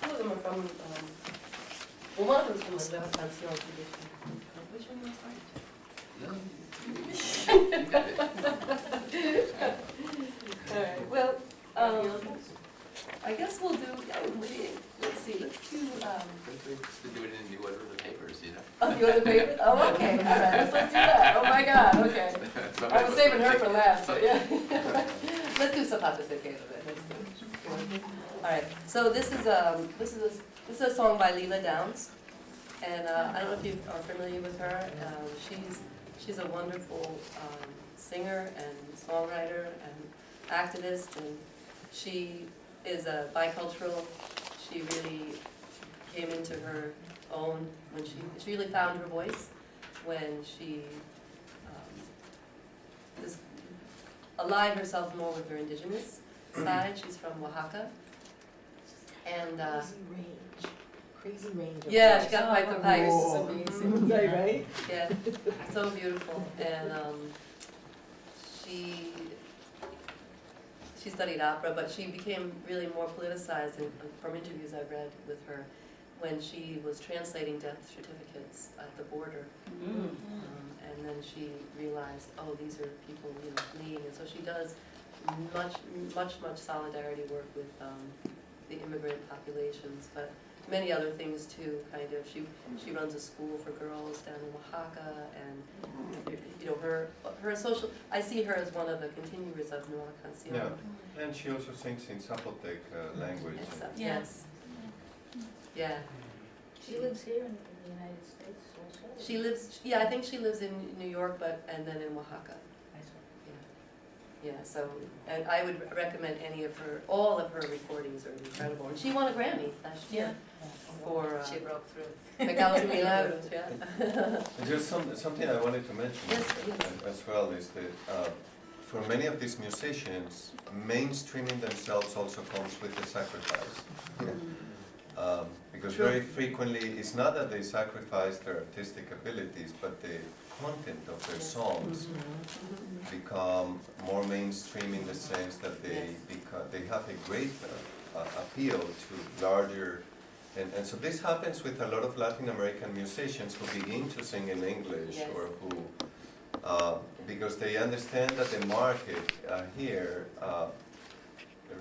two of them are from, well, one of them is from the Nueva canción tradition. Which one was that? All right, well, I guess we'll do, let's see, let's do, Just to do it in the order of the papers, you know? oh, you want the paper? Oh, okay, all right, let's do that. Oh, my God, okay. I was saving her for last, but yeah. Let's do Zapata Se Queda then, let's do it. All right, so this is a song by Leela Downs, and I don't know if you are familiar with her. She's a wonderful singer and songwriter and activist, and she is a bicultural. She really came into her own when she really found her voice when she allied herself more with her indigenous side. She's from Oaxaca, and Crazy range. yeah, she got quite the pipes. Whoa. Amazing. Right? Yeah, so beautiful, and she studied opera, but she became really more politicized from interviews I've read with her when she was translating death certificates at the border. And then she realized, oh, these are people, fleeing, and so she does much solidarity work with the immigrant populations, but many other things too. Kind of, she runs a school for girls down in Oaxaca, and her social. I see her as one of the continuers of Nueva Canción. Yeah, and she also sings in Zapotec language. Yes. Yeah. She lives here in the United States also? She lives. Yeah, I think she lives in New York, and then in Oaxaca. Yeah, so, and I would recommend all of her recordings are incredible. And she won a Grammy last year for She broke through. Regalos y Milagros, yeah. And just something I wanted to mention Yes, please. as well is that for many of these musicians, mainstreaming themselves also comes with the sacrifice. Because True. very frequently, it's not that they sacrifice their artistic abilities, but the content of their songs become more mainstream in the sense that they have a great appeal to larger, and so this happens with a lot of Latin American musicians who begin to sing in English, Yes. or who, because they understand that the market here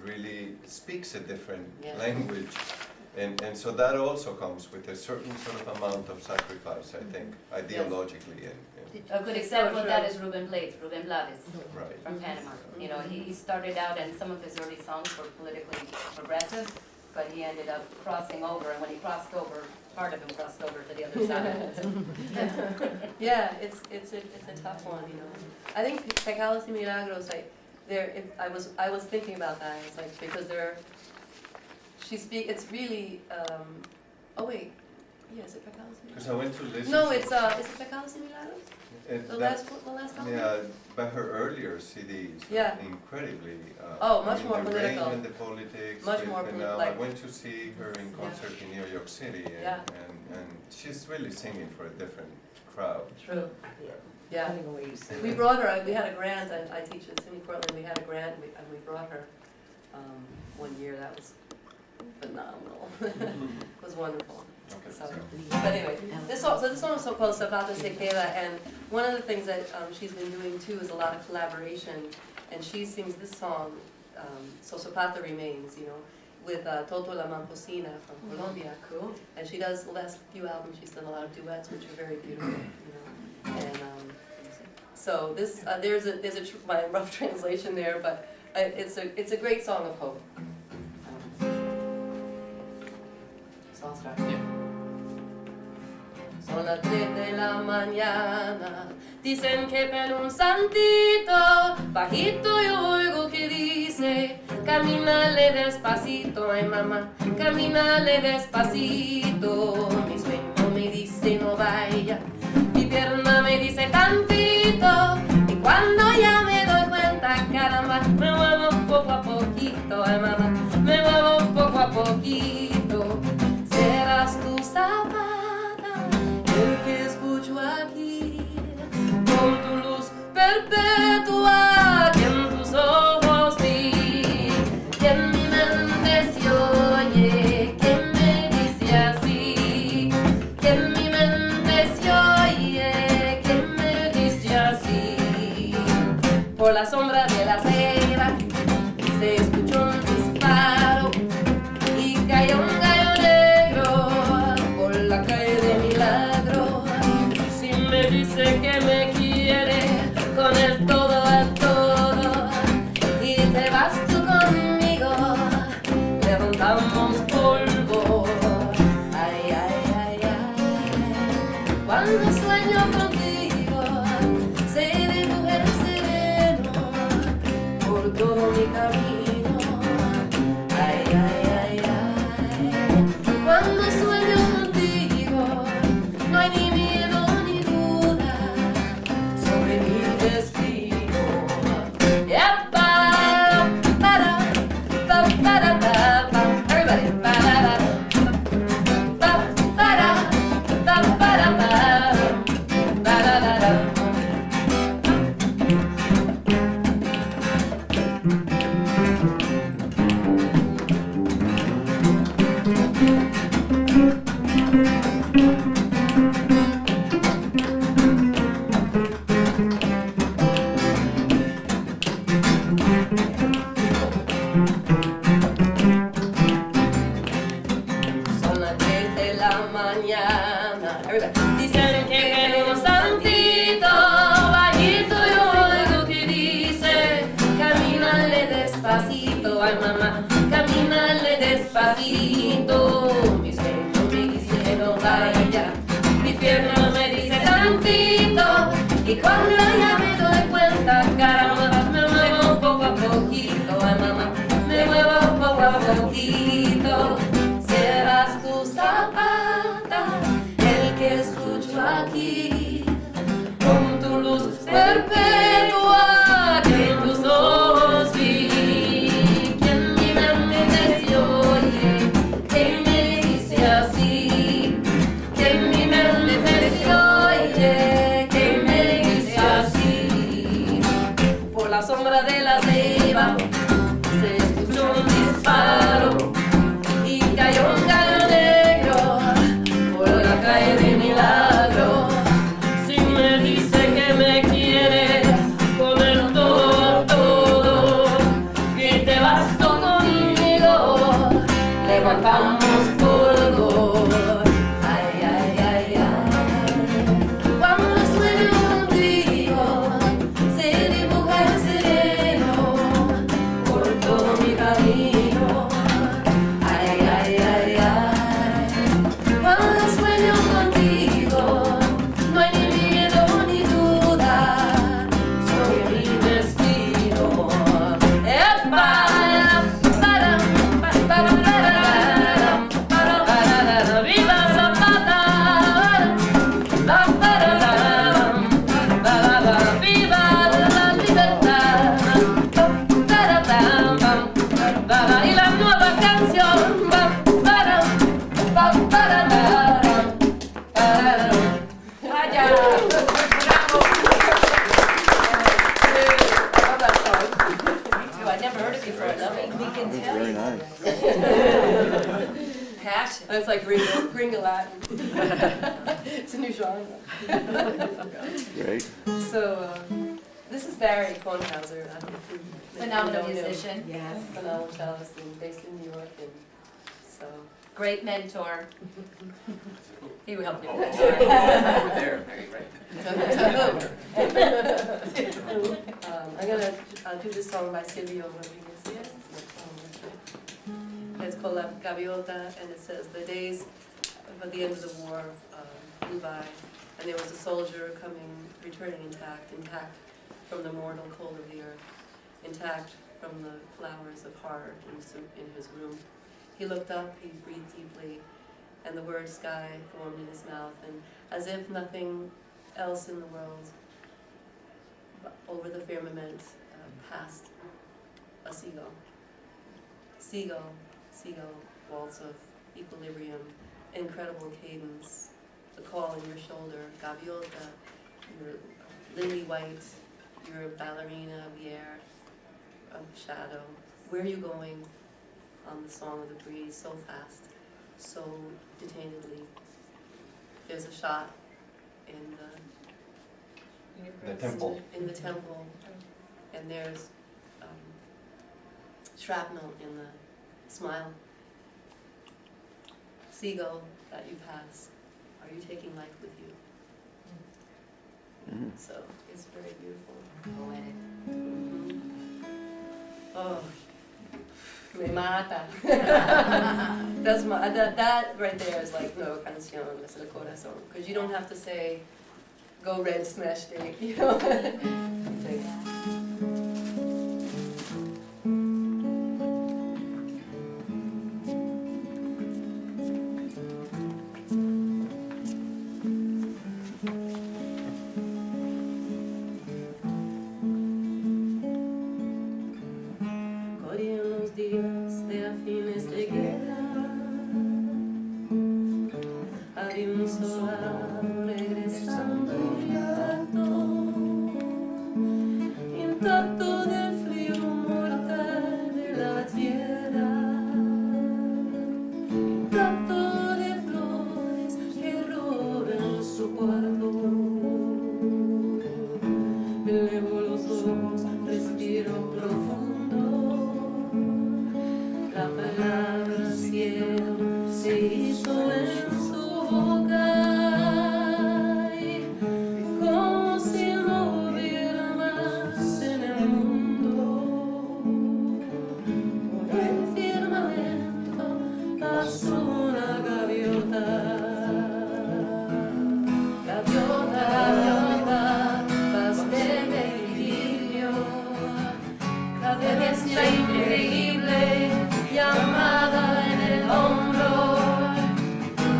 really speaks a different Yes. language. And so that also comes with a certain sort of amount of sacrifice, I think, ideologically. A good example of that is Ruben Blades Right. from Panama. He started out, and some of his early songs were politically progressive, but he ended up crossing over, and when he crossed over, part of him crossed over to the other side. Yeah, it's a tough one, I think Regalos y Milagros, I was thinking about that. It's like because it's really. Oh wait, yeah, is it Regalos y Because I went to listen. No, to is it Regalos y Milagros? The last album? Yeah, but her earlier CDs Yeah. are incredibly. Much more the political. Rain and the Politics. Much more and, like- I went to see her in concert in New York City, Yeah. and she's really singing for a different crowd. True. Yeah. Yeah. Depending on where you sit. We brought her. We had a grant. I teach at SUNY Portland. We had a grant, and we brought her one year. That was phenomenal. It was wonderful. Okay, So, so- but anyway, this song is so called Zapata Se Queda, and one of the things that she's been doing too is a lot of collaboration, and she sings this song, So Zapata Remains, with Toto La Mamposina from Colombia. Cool. And she does, the last few albums, she's done a lot of duets, which are very beautiful, And so this, there's my rough translation there, but it's a great song of hope. So I'll start. Son las 3 de la mañana, dicen que ven un santito, bajito yo oigo que dice, camínale despacito, ay mamá, camínale despacito, mi sueño me dice no vaya, mi pierna me dice tantito, y cuando ya me doy cuenta, caramba, me muevo poco a poquito, ay mamá, me muevo poco a poquito, serás tu Zapata, el que escucho aquí, Son las 10 de la mañana. Dicen que un santito, bajito yo oigo que dice, camínale despacito, ay mamá, camínale despacito. Mis pechos me dicen vaya, mi pierna me dice tantito, y cuando ya me doy cuenta, caramba, me muevo poco a poquito, ay mamá, me muevo poco a poquito. Serás tu zapata, el que escucho aquí, con tu luz perpetua que en tus ojos vi. Que en mi mente se oye, que me dice así, que en mi mente se oye, que me dice así. Por la sombra de la ceiba se escuchó un disparo y cayó un gallo negro por la calle de Milagro. Si me dice que me quiere comer todo, todo, que te vas tú conmigo, levantamos polvo. Ay, ay, ay, ay. Cuando sueño contigo, se dibuja el sereno por todo mi camino. Ay, ay, ay, ay. Cuando sueño contigo, no hay ni miedo ni duda sobre mi destino. ¡Epa! ¡Viva Zapata! ¡Viva la libertad! Y la nueva canción. Vaya. I love that song. I never heard it before. I love it. We can That's tell very you. nice. Passion. It's like Gringo Latin. It's a new genre. Great. So, this is Barry Kornhauser. I don't know if you Phenomenal know him. musician. Yes. Phenomenal cellist and based in New York. And so, Great mentor. He will help you. Over there, very great. I'm gonna do this song by Silvio Rodriguez. It's called La Gaviota, and it says the days of the end of the war flew by, and there was a soldier returning intact from the mortal cold of the earth, intact from the flowers of heart in his room. He looked up, he breathed deeply, and the word sky formed in his mouth, and as if nothing else in the world, over the firmament passed a seagull. Seagull, waltz of equilibrium, incredible cadence, the call in your shoulder, gaviota, you're lily white, you're a ballerina of the air, of shadow. Where are you going on the song of the breeze, so fast, so detainedly? There's a shot in The temple. And there's shrapnel in the smile. Seagull that you pass, are you taking life with you? Mhm. So it's very beautiful. Poetic. Oh, me mata. That right there is like Nueva canción, es el corazón, because you don't have to say, go red, smash date, you know. It's like, corrían los días de afines de guerra, había un soldado regresando intacto del frío mortal de la tierra, intacto del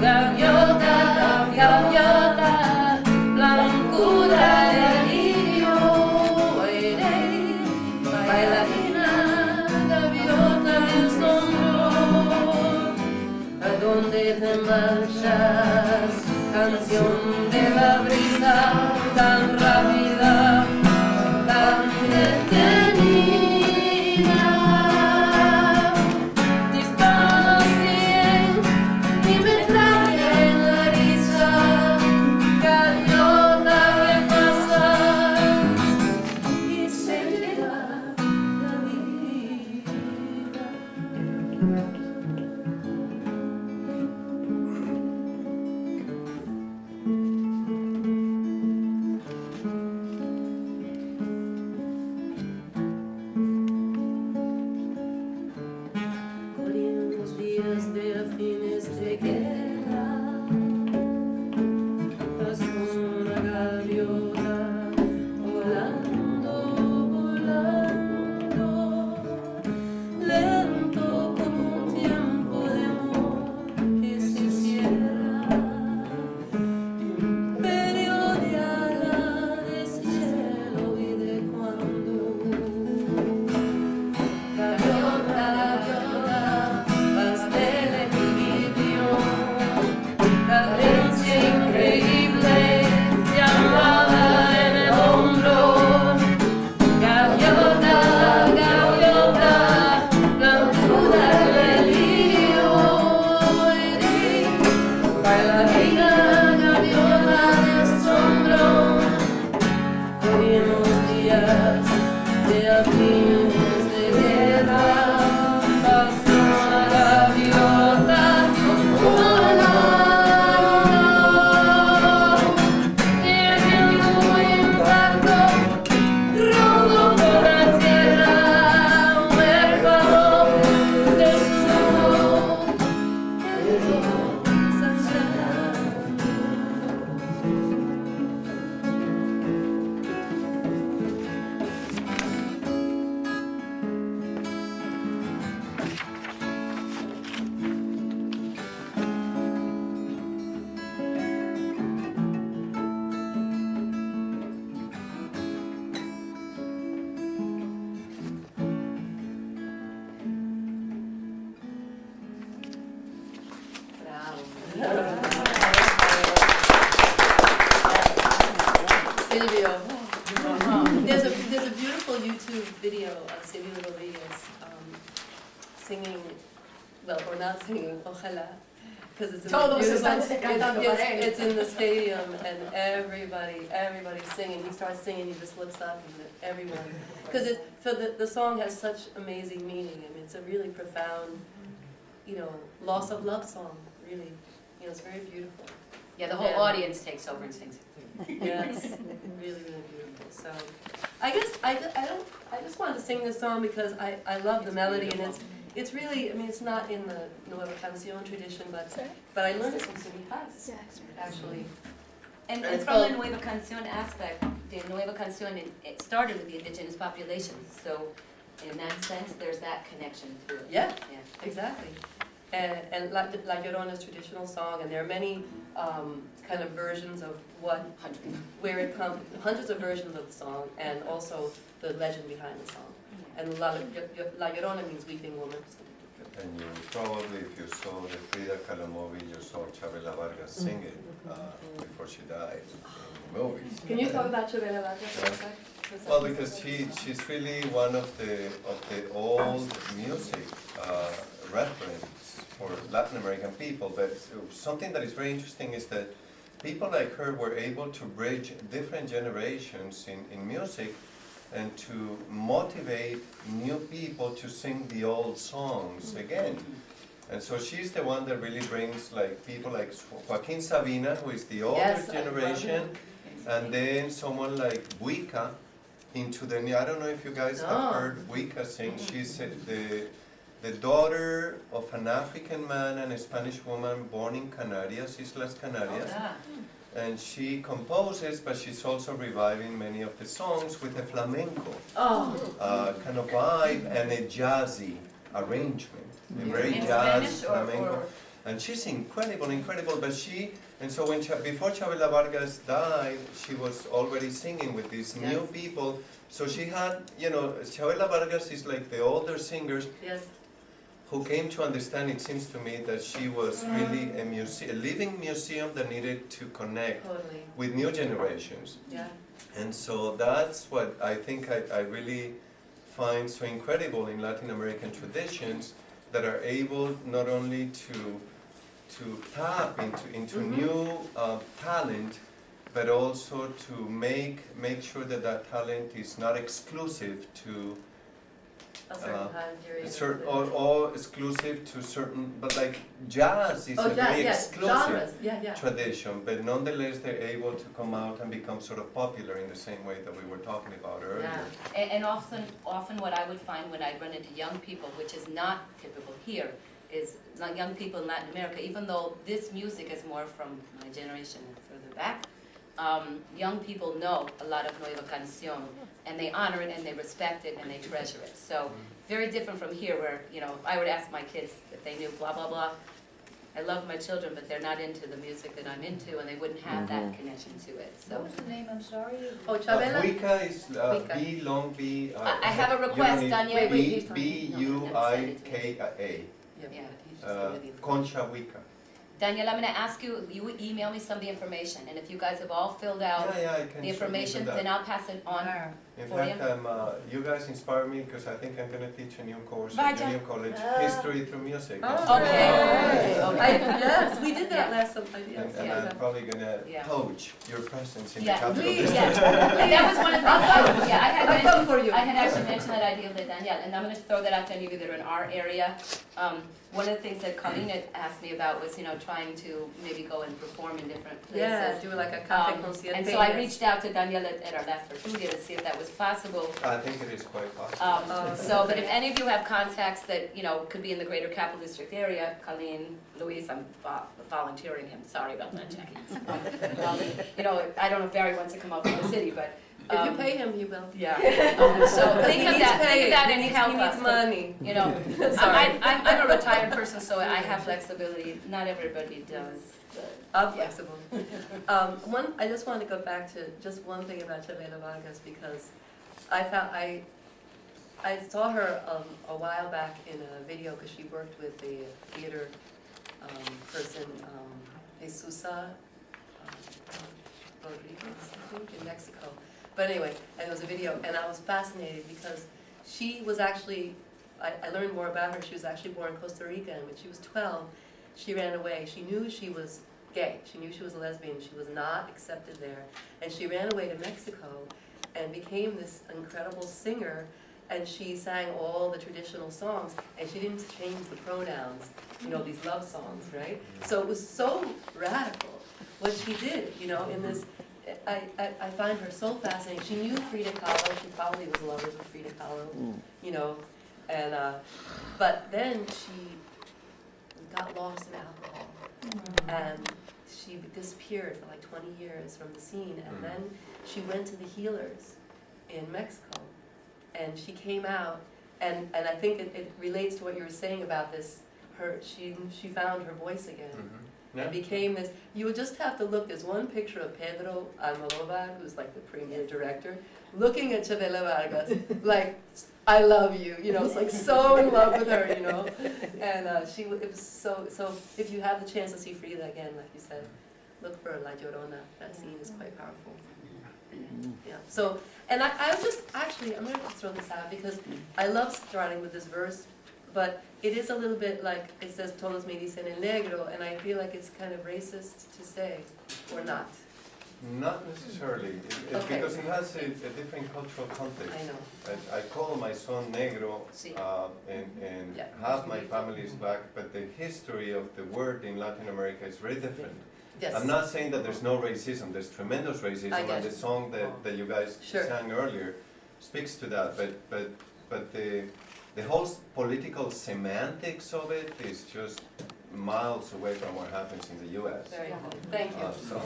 gaviota, gaviota, blancura de lirio, bailarina, gaviota de asombro, ¿a dónde te marchas? Canción de la brisa tan rápida, tan detenida. Disparos siguen y me traen la risa. Gaviota que pasa y se lleva la vida. Corrimos días de fines de guerra, pasó una gaviota volando, volando, lento como un tiempo de amor que se cierra, imperio de ala de ese cielo y de cuando. Gaviota, gaviota, vas del equilibrio, cadencia increíble, llamada en el hombro. Gaviota, gaviota, blancura del lirio, bailarina, gaviota de asombro. Corrimos días de fines de guerra, pasó una gaviota volando, teniendo un impacto rojo por la tierra, huérfano de su Silvio. There's a beautiful YouTube video of Silvio Rodriguez singing, well, or not singing, ojalá, because it's in the Todos beautiful- están cantando para él. it's in the stadium and everybody's singing. He starts singing, he just looks up and everyone, because the song has such amazing meaning. I mean, it's a really profound, loss of love song. Really, it's very beautiful. Yeah, the whole Yeah. audience takes over and sings it. Yes, really, really beautiful. So, I guess I just wanted to sing this song because I love the melody and it's really, I mean, it's not in the Nueva Canción tradition, but I learned it from Cindy Paz, actually. And It's from the called- Nueva Canción aspect, the Nueva Canción, it started with the indigenous populations, so in that sense, there's that connection to it. Yeah. Exactly. And La Llorona's traditional song, and there are many kind of versions of where it comes, hundreds of versions of the song, and also the legend behind the song. And La Llorona means weeping woman. And you probably, if you saw the Frida Kahlo movie, you saw Chabela Vargas sing it before she died in the movies. Can you talk about Chabela Vargas for a sec? Well, because she's really one of the old music reference for Latin American people. But something that is very interesting is that people like her were able to bridge different generations in music and to motivate new people to sing the old songs again. And so she's the one that really brings people like Joaquin Sabina, who is the older generation, and then someone like Wicca into the new. I don't know if you guys have heard Wicca sing. She's the daughter of an African man and a Spanish woman born in Canarias, Islas Canarias. And she composes, but she's also reviving many of the songs with a flamenco kind of vibe and a jazzy arrangement. A very jazz flamenco. And she's incredible, but and so before Chavela Vargas died, she was already singing with these new people. So she had, Chavela Vargas is like the older singers who came to understand, it seems to me, that she was really a living museum that needed to connect with new generations. Yeah. And so that's what I think I really find so incredible in Latin American traditions, that are able not only to tap into new talent, but also to make sure that talent is not exclusive to A certain time period. or exclusive to certain, but like jazz is a very exclusive tradition, but nonetheless they're able to come out and become sort of popular in the same way that we were talking about earlier. Yeah. And often what I would find when I run into young people, which is not typical here, is like young people in Latin America, even though this music is more from my generation and further back, young people know a lot of Nueva canción, and they honor it and they respect it and they treasure it. So very different from here, where if I were to ask my kids if they knew blah blah blah, I love my children, but they're not into the music that I'm into, and they wouldn't have that connection to it. So. What was the name, I'm sorry? Oh, Chavela? Wicca is B long B. I have a request, Daniel. B-U-I-K-A. Concha Wicca. Daniel, I'm going to ask you, you would email me some of the information, and if you guys have all filled out I can the information, that. then I'll pass it on. In for fact, you. you guys inspire me, because I think I'm going to teach a new course Vaya. at Union College, History Through Music. Okay. Yes, we did that last sometime. Yes. And I'm probably going to poach your presence in the Yeah, capital please, district. that was one of the things I had I'll come for you. I had actually mentioned that idea to Danielle, and I'm going to throw that out to any of you that are in our area. One of the things that Colleen had asked me about was, trying to maybe go and perform in different places. Yeah, do like a cafe concierto. And so I reached out to Danielle at our last tertulia to see if that was possible. I think it is quite possible. But if any of you have contacts that, could be in the greater capital district area, Colleen, Luis, I'm volunteering him, sorry about that, Jackie. I don't know if Barry wants to come out from the city, but. If you pay him, he will. Yeah. So think of that and help He us. needs money. I'm a retired person, so I have flexibility. Not everybody does. I'm flexible. I just want to go back to just one thing about Chavela Vargas, because I saw her a while back in a video, because she worked with the theater person, Jesusa Rodriguez, I think, in Mexico. But anyway, and it was a video, and I was fascinated because she was actually, I learned more about her. She was actually born in Costa Rica, and when she was 12, she ran away. She knew she was gay. She knew she was a lesbian. She was not accepted there. And she ran away to Mexico and became this incredible singer, and she sang all the traditional songs, and she didn't change the pronouns, these love songs, right? So it was so radical what she did, in this. I find her so fascinating. She knew Frida Kahlo. She probably was lovers with Frida Kahlo, and but then she got lost in alcohol, and she disappeared for like 20 years from the scene, and then she went to the healers in Mexico, and she came out, and I think it relates to what you were saying about this. She found her voice again. It became this, you would just have to look, there's one picture of Pedro Almodovar, who's like the premier director, looking at Chavela Vargas, like, I love you, it's like so in love with her, and it was so, if you have the chance to see Frida again, like you said, look for La Llorona, that scene is quite powerful. Yeah, so, and I'm going to throw this out, because I love starting with this verse, but it is a little bit like, it says, todos me dicen el negro, and I feel like it's kind of racist to say, or not. Not necessarily, because it has a different cultural context. I know. I call my son negro, and half my family is black, but the history of the word in Latin America is very different. Yes. I'm not saying that there's no racism, there's tremendous racism, and the song that you guys sang earlier speaks to that, but the whole political semantics of it is just miles away from what happens in the U.S. Very good. Thank you. So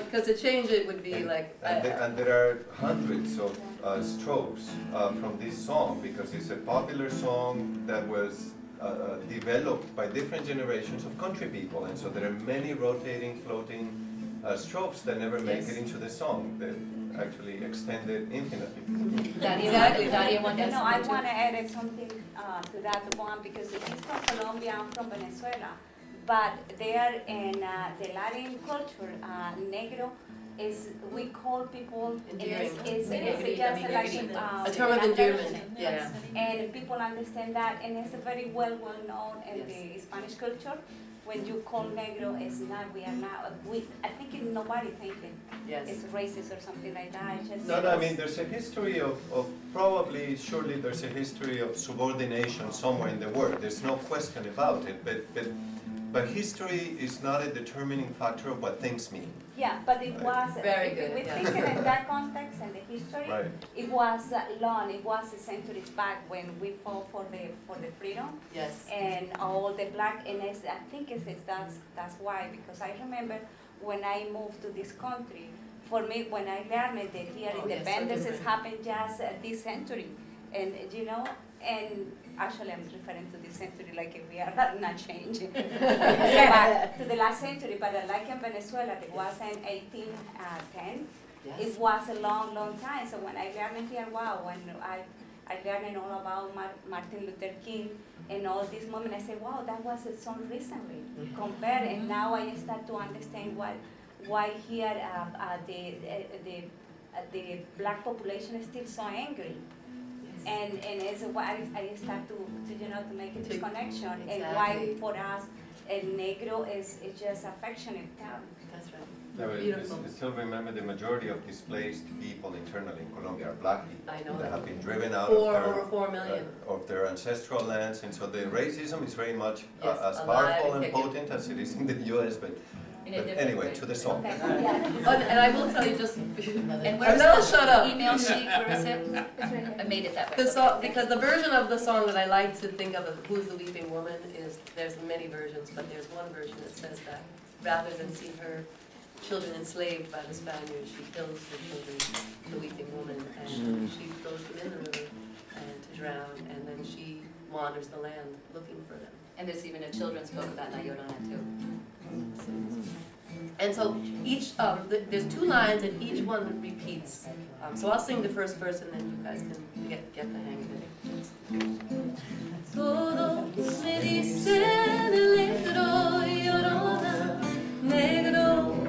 Because to change it would be like... And there are hundreds of strokes from this song, because it's a popular song that was developed by different generations of country people, and so there are many rotating, floating strokes that never make it into the song, that actually extend it infinitely. Exactly, Daria wanted to No, I want to add something to that one, because he's from Colombia, I'm from Venezuela, but there in the Latin culture, negro is, we call people, Endearing. it's just like A term of endearment, Yes. and people understand that, and it's very well known in the Spanish culture. When you call negro, it's not, we are not, I think nobody thinks Yes. it's racist or something like that. It's just, No, I mean, there's a history of probably, surely there's a history of subordination somewhere in the world. There's no question about it, but history is not a determining factor of what things mean. yeah, but it was, Very if good, we yeah. think it in that context and the history, Right. it was long, it was centuries back when we fought for the freedom. Yes. And all the black, and I think that's why, because I remember when I moved to this country, for me, when I learned that here Oh, yes, independence something happened just this century, and and actually I'm referring to this century like if we are not changing. But to the last century, but like in Venezuela, it was in 1810. Yes. It was a long time. So when I learned here, wow, when I learned all about Martin Luther King and all this moment, I said, wow, that was so recently compared, and now I start to understand why here the black population is still so angry. And it's why I start to make this connection, and why Exactly. for us negro is just affectionate term. That's right. No, Beautiful. I still remember the majority of displaced people internally in Colombia are black people. I know that that. have been driven out Over 4 million. of their ancestral lands, and so the racism is very much Yes, as alive powerful and and kicking. potent as it is in the U.S. But in a different anyway, way. to the song. Okay. Oh, and I will tell you just, And where's the shut up? email sheet, where is it? I made it that way. The song, because the version of the song that I like to think of as Who's the Weeping Woman is, there's many versions, but there's one version that says that rather than see her children enslaved by the Spaniards, she kills her children, the weeping woman, and she throws them in the river and to drown, and then she wanders the land looking for them. And there's even a children's book about La Llorona too. And so each, there's 2 lines and each one repeats. So I'll sing the first verse and then you guys can get the hang of it. Todos me dicen el negro llorona, negro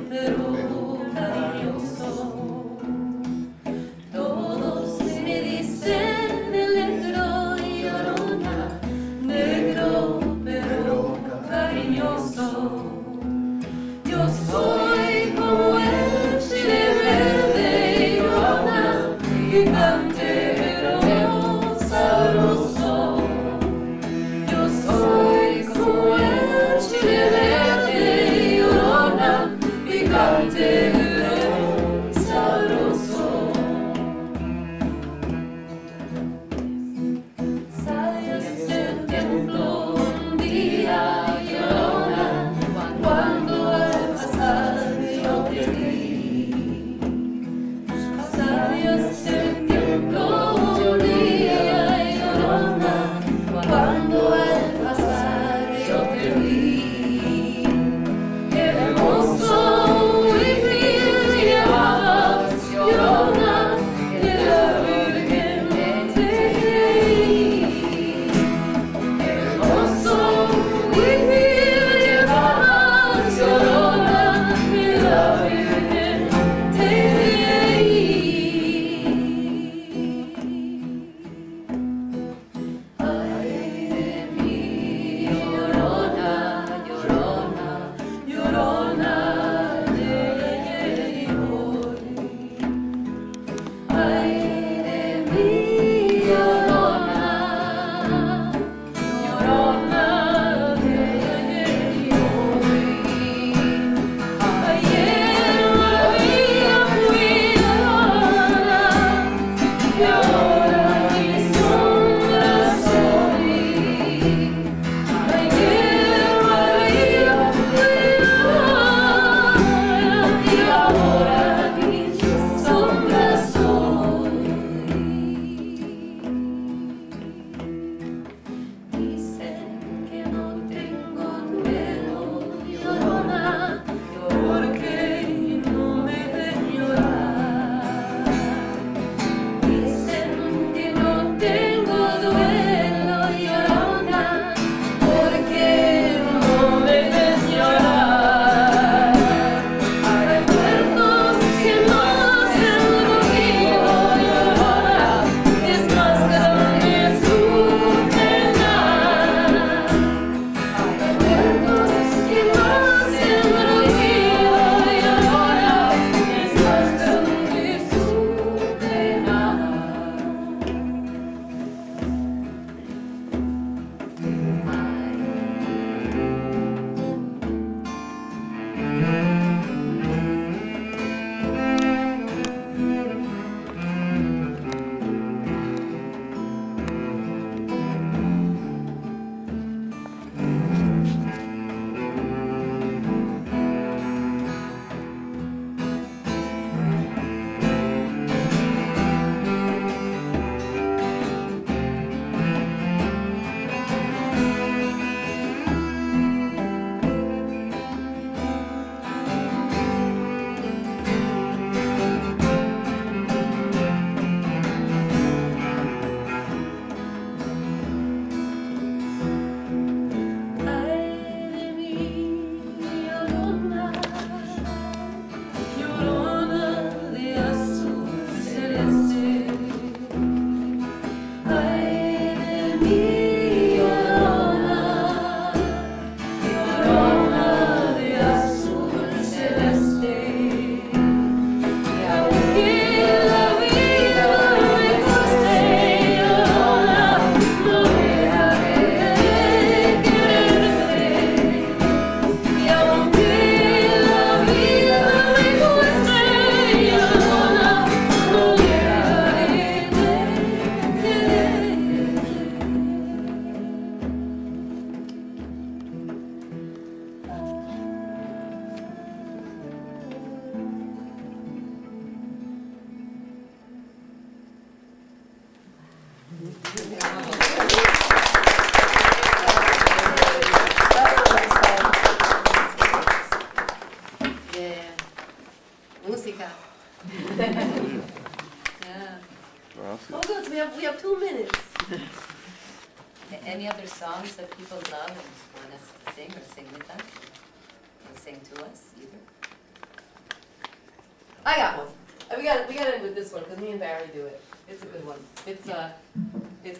pero cariñoso. Todos me dicen el negro llorona, negro pero cariñoso. Yo soy como el chile verde y llorona, picantero, sabroso. Yo soy como el chile verde y llorona, picantero, sabroso. Salías del templo un día, llorona, cuando al pasar songs that people love and want us to sing or sing with us, or sing to us either. I got one. We got to end with this one because me and Barry do it. It's a good one. It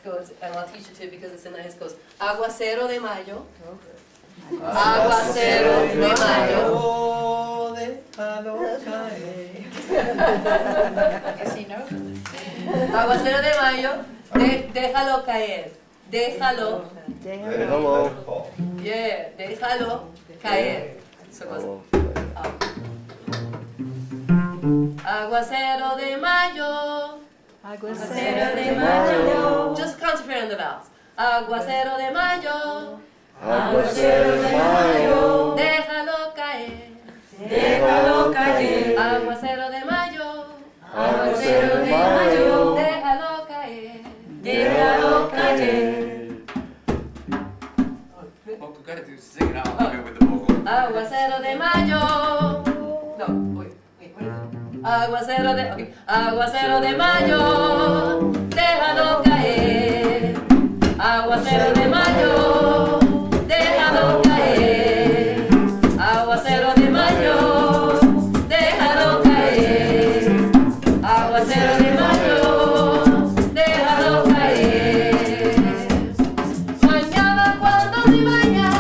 goes, and I'll teach it to you because it's in nice. It goes, Aguacero de Mayo. Aguacero de Mayo. Aguacero de Mayo. Déjalo caer. Déjalo. Hello. Yeah, déjalo caer. So it goes, Aguacero de Mayo. Aguacero de Mayo. Just concentrate on the vowels. Aguacero de Mayo. Aguacero de Mayo. Déjalo caer. Déjalo caer. Aguacero de Mayo. Aguacero de Mayo. Déjalo caer. Déjalo caer. Well, we gotta do sing it out with the vocal. Aguacero de Mayo. No, wait, what is it? Aguacero de, okay. Aguacero de Mayo. Déjalo caer. Aguacero de Mayo. Déjalo caer. Aguacero de Mayo. Déjalo caer. Aguacero de Mayo. Déjalo caer. Mañana cuando me vaya,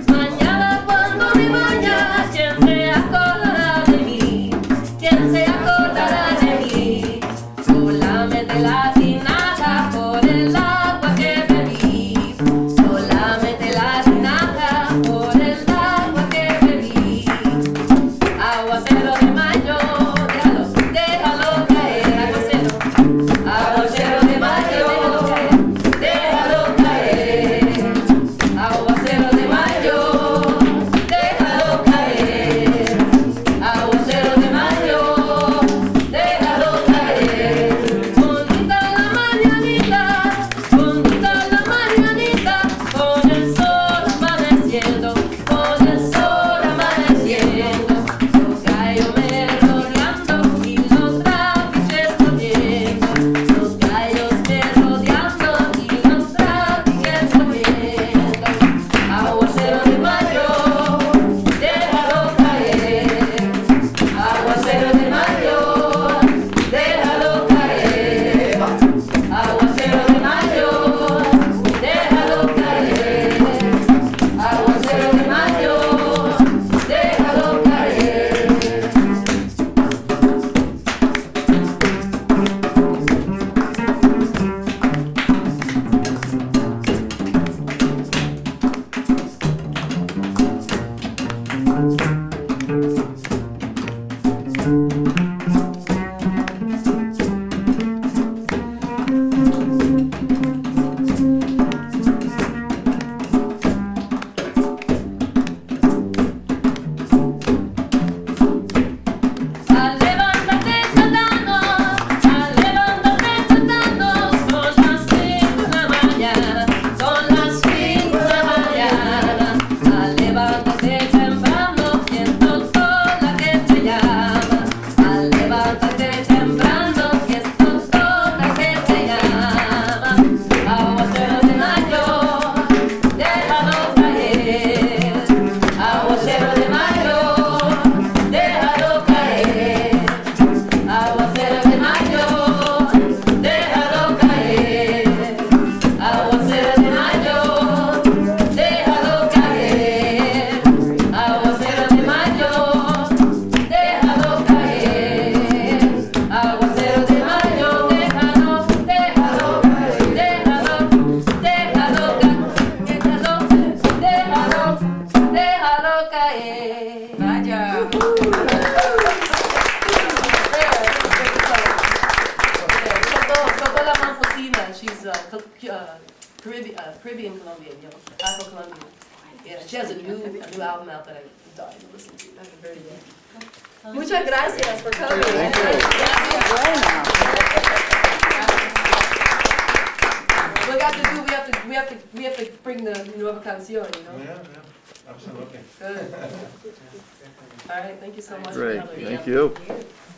mañana cuando me vaya, ¿quién se acordará de mí? ¿Quién se acordará de mí? Solamente la tinaja por el agua que bebí. Solamente la tinaja por el agua que bebí. Aguacero de Mayo, déjalo caer. Aguacero, aguacero de Mayo, déjalo caer. Aguacero de Mayo, déjalo caer. Aguacero de Mayo, déjalo caer. Bonita la mañanita, con el sol amaneciendo, con el sol amaneciendo. Los gallos merodeando y los trapiches comiendo. Los gallos merodeando y los trapiches comiendo. Aguacero de Mayo, déjalo caer. Aguacero de Mayo, déjalo caer. Aguacero de Mayo, déjalo caer. Aguacero de Mayo, déjalo caer. Al levantarte cantando, son las 5 de la mañana, son las 5 de la mañana. Al levantarte temprano, siento el sol la que te llama. Al levantarte temprano, siento el sol la que te llama. Aguacero de Mayo, déjalo caer. Aguacero de Mayo, déjalo caer. Aguacero de Mayo, déjalo caer. Aguacero de Mayo, déjalo caer. Aguacero de Mayo, déjalo caer. Aguacero de Mayo, déjalo caer. Vaya. Tocó la Manfosina. She's Caribbean Colombian, Afro-Colombian. Yeah, she has a new album out that I'm dying to listen to. That's very good. Muchas gracias for coming. We have to bring the Nueva canción, you know? Yeah, absolutely. Good. All right, thank you so much for Great, coming. thank you.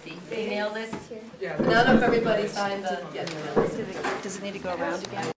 The email list. Yeah. None of everybody signed the, yeah, email list. Does it need to go around again?